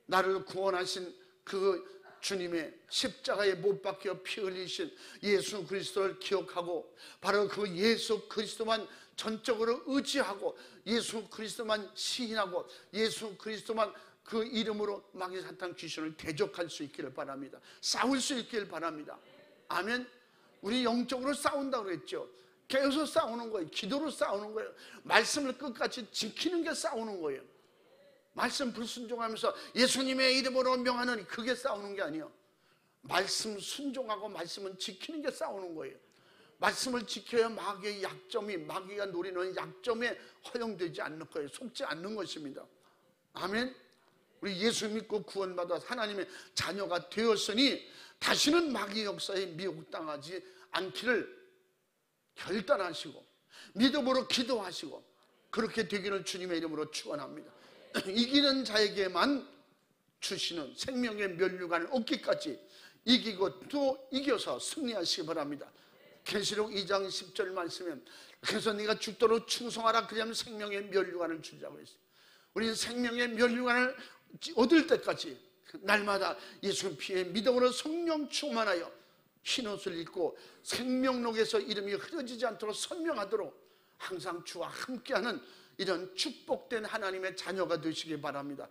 나를 구원하신 그 주님의 십자가에 못 박혀 피 흘리신 예수 그리스도를 기억하고 바로 그 예수 그리스도만 전적으로 의지하고 예수 그리스도만 시인하고 예수 그리스도만 그 이름으로 마귀 사탄 귀신을 대적할 수 있기를 바랍니다. 싸울 수 있기를 바랍니다. 아멘. 우리 영적으로 싸운다고 그랬죠. 계속 싸우는 거예요. 기도로 싸우는 거예요. 말씀을 끝까지 지키는 게 싸우는 거예요. 말씀 불순종하면서 예수님의 이름으로 명하는, 그게 싸우는 게 아니에요. 말씀 순종하고 말씀은 지키는 게 싸우는 거예요. 말씀을 지켜야 마귀의 약점이, 마귀가 노리는 약점에 허용되지 않는 거예요. 속지 않는 것입니다. 아멘. 우리 예수 믿고 구원받아 하나님의 자녀가 되었으니 다시는 마귀 역사에 미혹당하지 않기를 결단하시고 믿음으로 기도하시고 그렇게 되기를 주님의 이름으로 축원합니다. 이기는 자에게만 주시는 생명의 면류관을 얻기까지 이기고 또 이겨서 승리하시기 바랍니다. 계시록 2장 10절 말씀에 그래서 네가 죽도록 충성하라, 그리하면 생명의 면류관을 주자고 했어요. 우리는 생명의 면류관을 얻을 때까지 날마다 예수 피의 믿음으로 성령 충만하여 흰옷을 입고 생명록에서 이름이 흐려지지 않도록 선명하도록 항상 주와 함께하는 이런 축복된 하나님의 자녀가 되시기 바랍니다.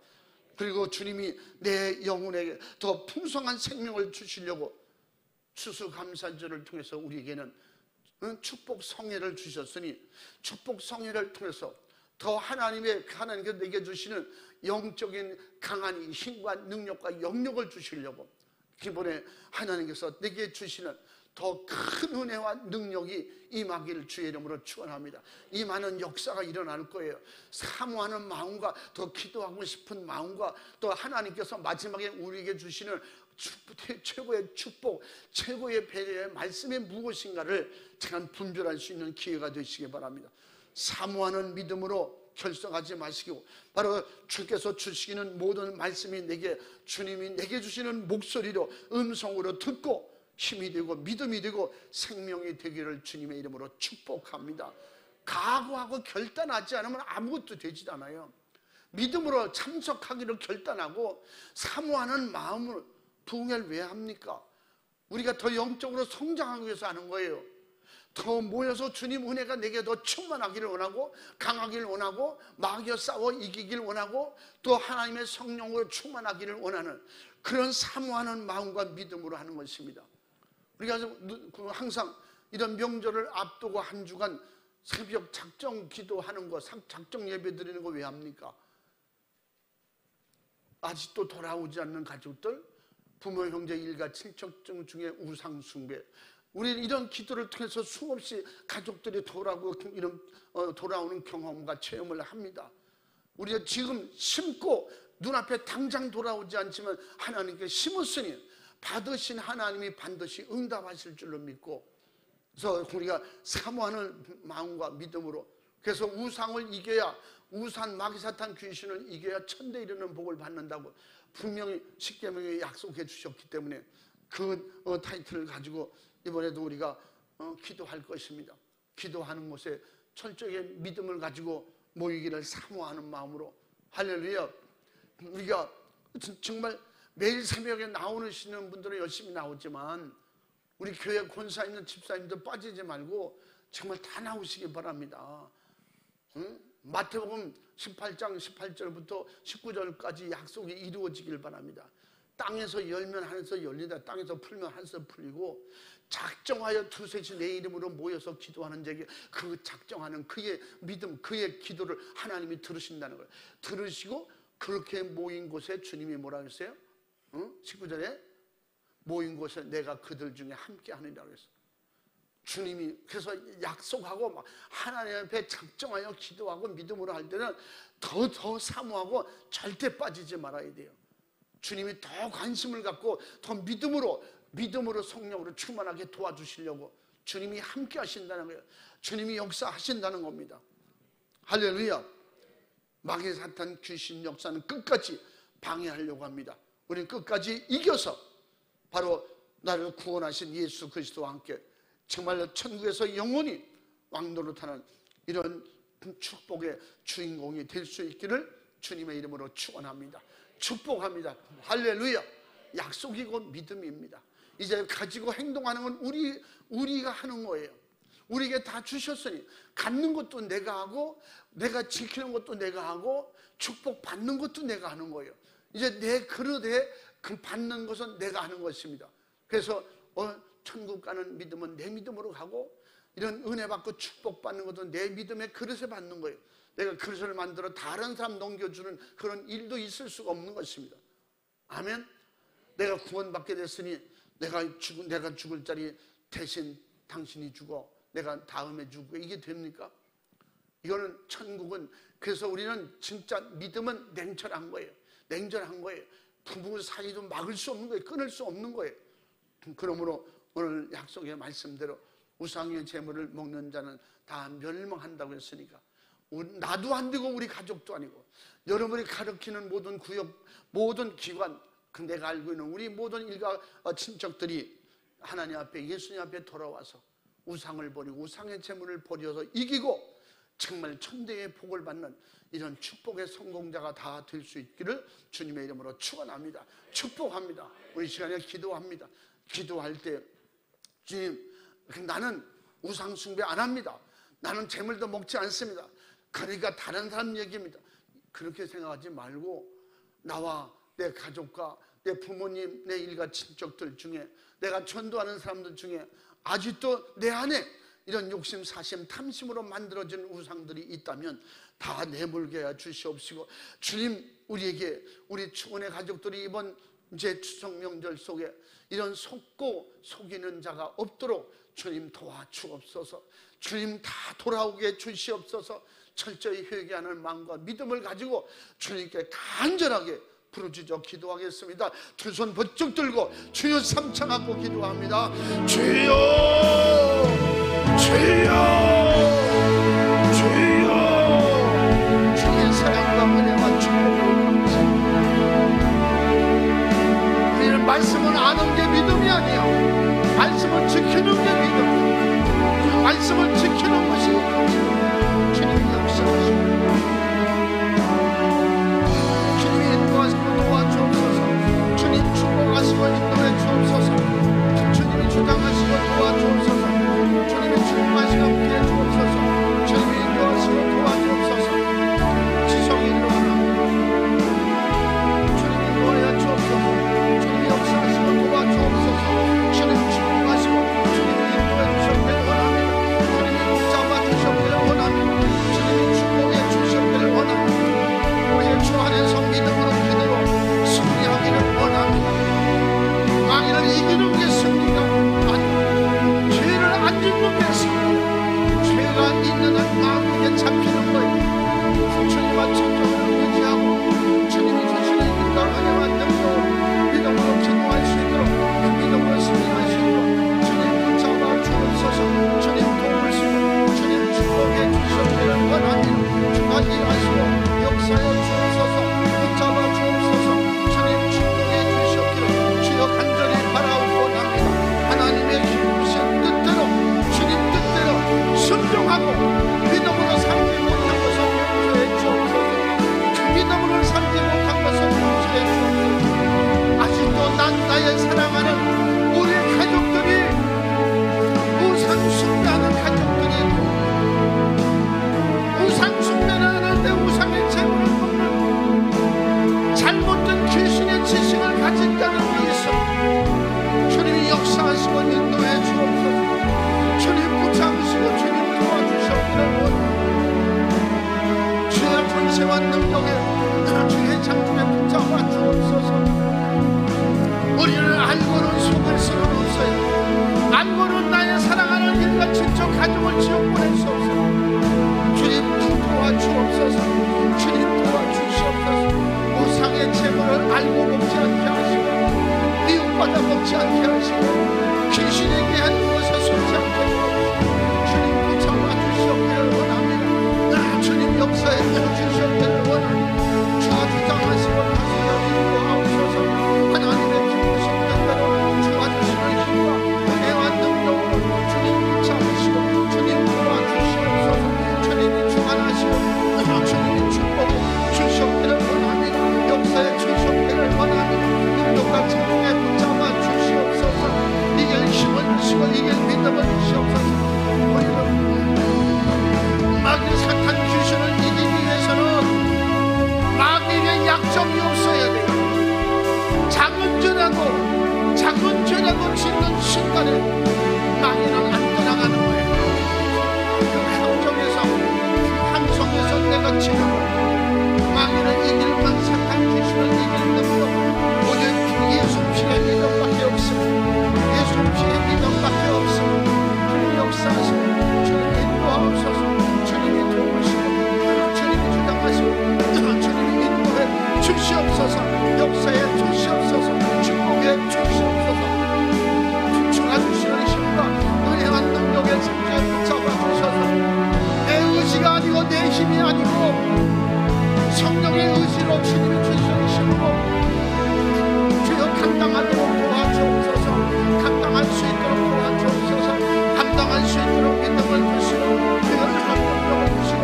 그리고 주님이 내 영혼에게 더 풍성한 생명을 주시려고 추수감사절을 통해서 우리에게는 축복 성회를 주셨으니 축복 성회를 통해서 더 하나님께서 내게 주시는 영적인 강한 힘과 능력과 영역을 주시려고 이번에 하나님께서 내게 주시는 더 큰 은혜와 능력이 임하기를 주의 이름으로 축원합니다. 이 많은 역사가 일어날 거예요. 사모하는 마음과 더 기도하고 싶은 마음과 또 하나님께서 마지막에 우리에게 주시는 최고의 축복, 최고의 배려의 말씀이 무엇인가를 참 분별할 수 있는 기회가 되시기 바랍니다. 사모하는 믿음으로 결석하지 마시고 바로 주께서 주시는 모든 말씀이 주님이 내게 주시는 목소리로 음성으로 듣고 힘이 되고 믿음이 되고 생명이 되기를 주님의 이름으로 축복합니다. 각오하고 결단하지 않으면 아무것도 되지 않아요. 믿음으로 참석하기로 결단하고 사모하는 마음을 부흥회를 왜 합니까? 우리가 더 영적으로 성장하기 위해서 하는 거예요. 더 모여서 주님 은혜가 내게 더 충만하기를 원하고, 강하기를 원하고, 마귀와 싸워 이기기를 원하고, 또 하나님의 성령으로 충만하기를 원하는 그런 사모하는 마음과 믿음으로 하는 것입니다. 우리가 항상 이런 명절을 앞두고 한 주간 새벽 작정 기도하는 거, 작정 예배 드리는 거 왜 합니까? 아직도 돌아오지 않는 가족들, 부모, 형제, 일가, 친척 중에 우상 숭배, 우리는 이런 기도를 통해서 수없이 가족들이 돌아오는 경험과 체험을 합니다. 우리가 지금 심고 눈앞에 당장 돌아오지 않지만 하나님께 심었으니 받으신 하나님이 반드시 응답하실 줄로 믿고, 그래서 우리가 사모하는 마음과 믿음으로, 그래서 우상을 이겨야, 우상, 마귀, 사탄, 귀신을 이겨야 천대 이르는 복을 받는다고 분명히 십계명에 약속해 주셨기 때문에 그 타이틀을 가지고 이번에도 우리가 기도할 것입니다. 기도하는 곳에 철저하게 믿음을 가지고 모이기를 사모하는 마음으로. 할렐루야. 우리가 정말 매일 새벽에 나오시는 분들은 열심히 나오지만 우리 교회 권사 있는 집사님들 빠지지 말고 정말 다 나오시기 바랍니다. 마태복음 18장 18절부터 19절까지 약속이 이루어지길 바랍니다. 땅에서 열면 하늘에서 열린다, 땅에서 풀면 하늘에서 풀리고, 작정하여 두셋이 내 이름으로 모여서 기도하는 자에게 그 작정하는 그의 믿음, 그의 기도를 하나님이 들으신다는 거예요. 들으시고 그렇게 모인 곳에 주님이 뭐라고 했어요? 19절에 모인 곳에 내가 그들 중에 함께 하느니라고 했어요. 주님이 그래서 약속하고 막 하나님 앞에 작정하여 기도하고 믿음으로 할 때는 더 사모하고 절대 빠지지 말아야 돼요. 주님이 더 관심을 갖고 더 믿음으로 성령으로 충만하게 도와주시려고 주님이 함께 하신다는 거예요. 주님이 역사하신다는 겁니다. 할렐루야. 마귀, 사탄, 귀신 역사는 끝까지 방해하려고 합니다. 우리는 끝까지 이겨서 바로 나를 구원하신 예수 그리스도와 함께 정말로 천국에서 영원히 왕노릇하는 이런 축복의 주인공이 될 수 있기를 주님의 이름으로 축원합니다. 축복합니다. 할렐루야. 약속이고 믿음입니다. 이제 가지고 행동하는 건 우리가 하는 거예요. 우리에게 다 주셨으니 갖는 것도 내가 하고, 내가 지키는 것도 내가 하고, 축복 받는 것도 내가 하는 거예요. 이제 내 그릇에 받는 것은 내가 하는 것입니다. 그래서 천국 가는 믿음은 내 믿음으로 가고, 이런 은혜 받고 축복 받는 것도 내 믿음의 그릇에 받는 거예요. 내가 그릇을 만들어 다른 사람 넘겨주는 그런 일도 있을 수가 없는 것입니다. 아멘. 내가 구원받게 됐으니 내가 죽을 자리 대신 당신이 죽어, 내가 다음에 죽고, 이게 됩니까? 이거는 천국은, 그래서 우리는 진짜 믿음은 냉철한 거예요. 냉철한 거예요. 부부 사이도 막을 수 없는 거예요. 끊을 수 없는 거예요. 그러므로 오늘 약속의 말씀대로 우상의 재물을 먹는 자는 다 멸망한다고 했으니까 나도 안 되고 우리 가족도 아니고 여러분이 가르치는 모든 구역, 모든 기관, 내가 알고 있는 우리 모든 일가 친척들이 하나님 앞에, 예수님 앞에 돌아와서 우상을 버리고 우상의 재물을 버려서 이기고 정말 천대의 복을 받는 이런 축복의 성공자가 다 될 수 있기를 주님의 이름으로 축원합니다. 축복합니다. 우리 시간에 기도합니다. 기도할 때 주님, 나는 우상 숭배 안 합니다. 나는 재물도 먹지 않습니다. 그러니까 다른 사람 얘기입니다. 그렇게 생각하지 말고 나와 내 가족과 내 부모님, 내 일가 친척들 중에, 내가 전도하는 사람들 중에 아직도 내 안에 이런 욕심, 사심, 탐심으로 만들어진 우상들이 있다면 다 내몰게 해 주시옵시고, 주님, 우리에게, 우리 축원의 가족들이 이번 이제 추석 명절 속에 이런 속고 속이는 자가 없도록 주님 도와주옵소서. 주님 다 돌아오게 해 주시옵소서. 철저히 회개하는 마음과 믿음을 가지고 주님께 간절하게 부르짖어 기도하겠습니다. 두 손 번쩍 들고 주여 삼창하고 기도합니다. 주여, 주여, 주여. 주의 사랑과 은혜와 축복을 감사합니다. 우리는 말씀을 아는 게 믿음이 아니야. 말씀을 지키는 게 믿음. 그 말씀을 지키는 것이 주님의 역사하십니다. 권세와 능력에 주의 장중에 붙잡아 주옵소서. 우리를 알고는 속을 수는 없어요. 알고는 나의 사랑하는 일과 친척 가족을 지옥 보낼 수 없어요. 주님 도와주옵소서. 주님 도와주시옵소서. 우상의 재물을 알고 먹지 않게 하시고 미움받아 먹지 않게 하시고 귀신에게 하는 것에 속지 않게 도와주시고 주님 붙잡아 주시옵기를 원합니다. 주님 역사에 주시옵기를 원합니다. 주가 주장하시고 다스려 인도하옵소서. 하나님의 기쁘신 뜻대로 주가 주시는 힘과 은혜와 능력으로 주님 붙잡으시고 주님 도와주시옵소서. 주님이 주관하시고 주님이 축복을 주시옵기를 원합니다. 역사에 주시옵기를 원합니다. 능력과 창조에 붙잡아 주시옵소서. 이길 힘을 주시고 이길 믿음을 주시옵소서. 우리는 마귀 사탄 귀신을 이기기 위해서는 마귀의 약점이 없어야 돼요. 작은 죄라도 짓는 순간에 마귀는 안 떠나가는 거예요. 그 함정에서 그 함성에서 내가 지는 거예요. 마귀를 이길 만 사탄 귀신을 이길 능력 오직 예수 피의 믿음밖에 없습니다. 예수 피의 믿음밖에 없습니다. 주님 역사하시고 주님 인도하옵소서. 주님이 도우시고 주님이 주장하시고 주님이 인도해 주시옵소서. 역사에 주시옵소서. 축복에 주시옵소서. 주가 주시는 힘과 은혜와 능력의 생명에 붙잡아 주셔서 내 의지가 아니고 내 힘이 아니고 성령의 의지로 주님이 주시는 힘으로 주여 감당하도록 도와주옵소서. 감당할 수 있도록 도와주옵소서. 감당할 수 있도록 믿음을 주시고 주여 능력을 주시고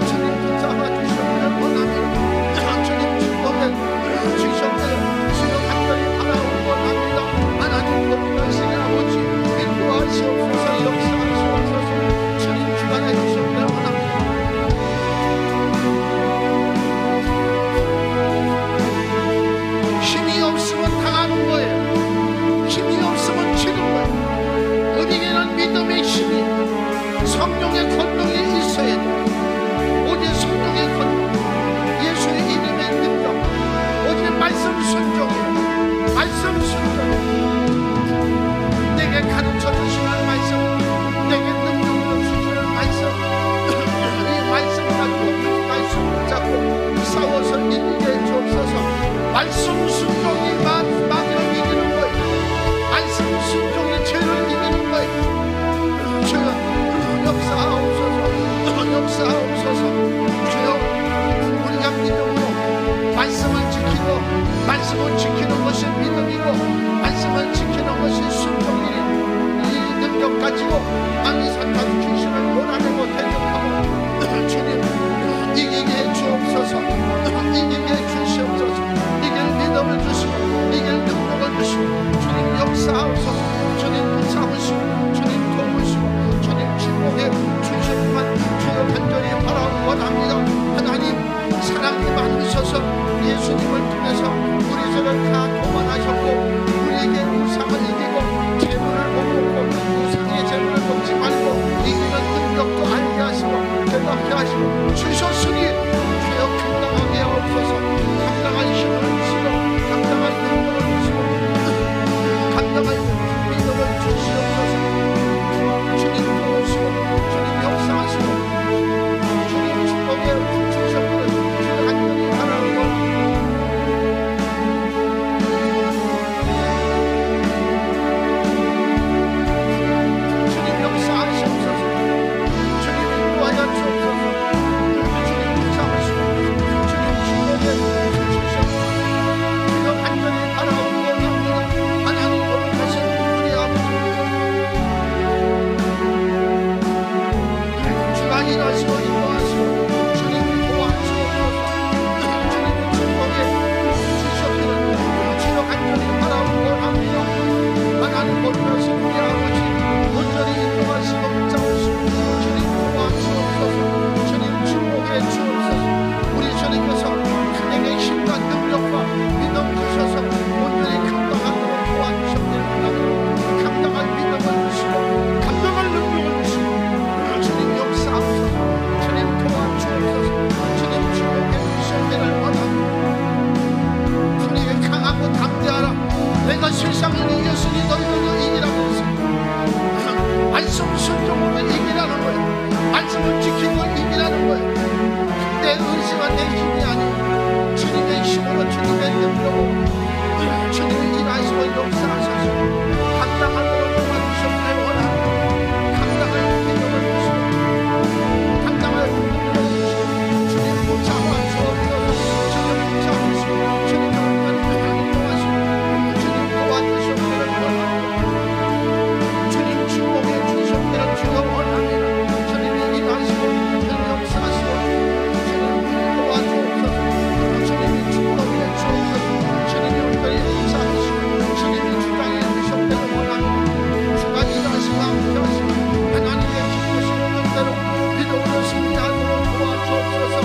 주님 붙잡아 주시기를 원합니다. 주님 축복에 주시옵소서. 주여 간절히 바라고 원합니다. 하나님 거룩하신 아버지 인도하시옵소서. 역사하시옵소서. 주님 주관해 주시기를 원합니다. 힘이 없으면 당하는 거예요. 힘이 없으면 지는 거예요. 우리에게는 믿음의 힘이 성령의 권능이 있어야 돼요. 오직 성령의 권능, 예수의 이름의 능력, 오직 말씀 순종이에요. 말씀 순종. 내게 가르쳐 주시는 말씀, 내게 능력으로 주시는 말씀, 이 말씀 가지고 말씀 잡고 싸워서 이기게 주옵소서. 말씀 순종이 마귀를 이기는 거예요. 말씀 순종이 죄를 이기는 거예요. 주여 역사하옵소서. 역사하옵소서. 주여 우리가 믿음으로 말씀을 지키고 말씀을 지키는 것이 믿음이고 말씀을 지키는 것이 순종이니 이 능력 가지고 마귀 사탄 귀신을 몰아내고 대적하고 주님 이기게 해 주옵소서. 이기게 해 주시옵소서. 이길 믿음을 주시고 이길 능력을 주시고 주님 역사하옵소서. 주님 붙잡으시고 주님 도우시고 주님 축복해 주시옵만 주여 간절히 바라고 원합니다. 하나님 사랑이 많으셔서 예수님을 통해서 우리 죄를 다 도만하셨고 우리에게 우상을 이기고 재물을 못 먹고 우상의 재물을 먹지 말고 이기는 능력도 알게 하시고 깨닫게 하시고 주셨으니 주여 감당하게 하옵소서. 감당할 힘을 주시고 감당할 능력을 주시고 감당할 믿음을 주시옵소서. 주님 도우시고 주님 역사하시고 주님 축복에 주셨기를 주여 간절히 바라고 주님 역사하시옵소서. 주님 인도하여 주옵소서. 주님 힘이 아닌 주님의 힘으로 주님의 능력으로 주님이 일하시고 역사하셔서 감당하도록 도와주셨기를 원합니다. 감당할 믿음을 주시고 감당할 능력을 주시고 주님 붙잡아 주옵소서. 주님 붙잡으시고 주님 영원히 인도하시고 주님 도와주셨기를 원합니다. 주님 축복해 주셨기를 주여 원합니다. 주님이 일하시고 역사하시고 주님 도와주옵소서. 주님이 축복해 주옵소서. 주님이 온전히 역사하시고 주님이 주장해 주셨기를 원합니다. 주가 일하시고 함께하시고 하나님의 기쁘시는 뜻대로 믿음으로 승리하도록 도와주옵소서.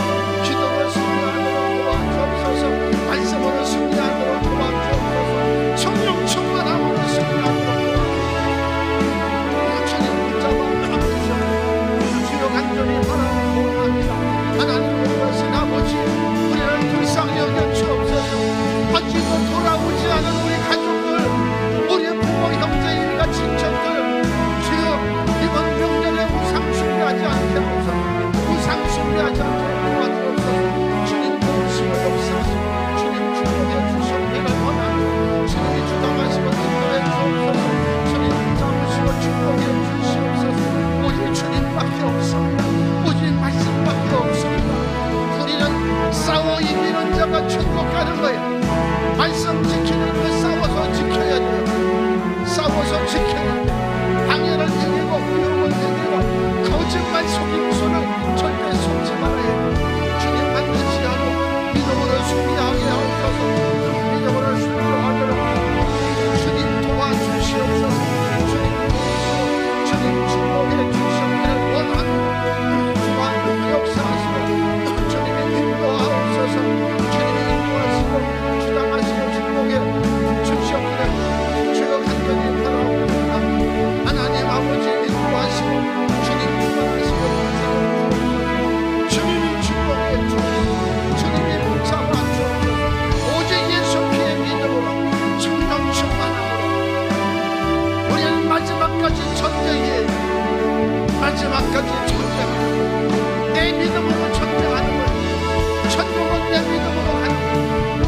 기도로 승리하도록 도와주옵소서. 말씀으로 승리하도록 도와주옵소서. 성령 충만함으로 승리하도록 도와주옵소서. 주님 붙잡아 주시옵소서. 주여 간절히 바라고 원합니다. 하나님 그것은 아버지 우리를 불쌍히 여겨 주옵소서. 아직도 돌아오지 않은 우리 가족들 우리의 부모 형제 일가 친척들 주여 이번 명절에 우상 숭배하지 않게 하옵소서. 우상 숭배하지 않도록 도와주옵소서. 주님 도우시고 역사하시고 주님 축복해 주셨기를 원합니다. 주님이 주장하시고 인도해 주옵소서. 주님 붙잡으시고 축복해 주시옵소서. 오직 주님밖에 없습니다. 오직 말씀밖에 없습니다. 우리는 싸워 이기는 자가 천국 가는 거야. 말씀 지키는 거 싸워서 지켜야 돼요. 싸워서 지켜야 돼요. 방해를 이기고 위험을 이기고 거짓말 속임수를 절대 속지 말아야 돼요. 주님 반드시 하고 믿음으로 승리하게 하옵소서. 믿음으로 순종하도록 주님 도와주시옵소서. 주님 도우시고 주님 축복해 주셨기를 원합니다. 주와 역사하시고 주님이 인도하옵소서. 주님이 인도하시고 주장하시고 축복해 주셨기를 주여 간절히 바라옵니다. 하나님 아버지 인도하시고 주님 주장하시고 주옵소서. 주님이 축복해 주옵소서. 주님이 붙잡아 주옵소서. 오직 예수 피의 믿음으로 성령 충만함으로 우리는 마지막까지 전쟁이에요. 마지막까지 전쟁하는 거예요. 내 믿음으로 전쟁하는 거예요. 천국은 내 믿음으로 가는 거예요.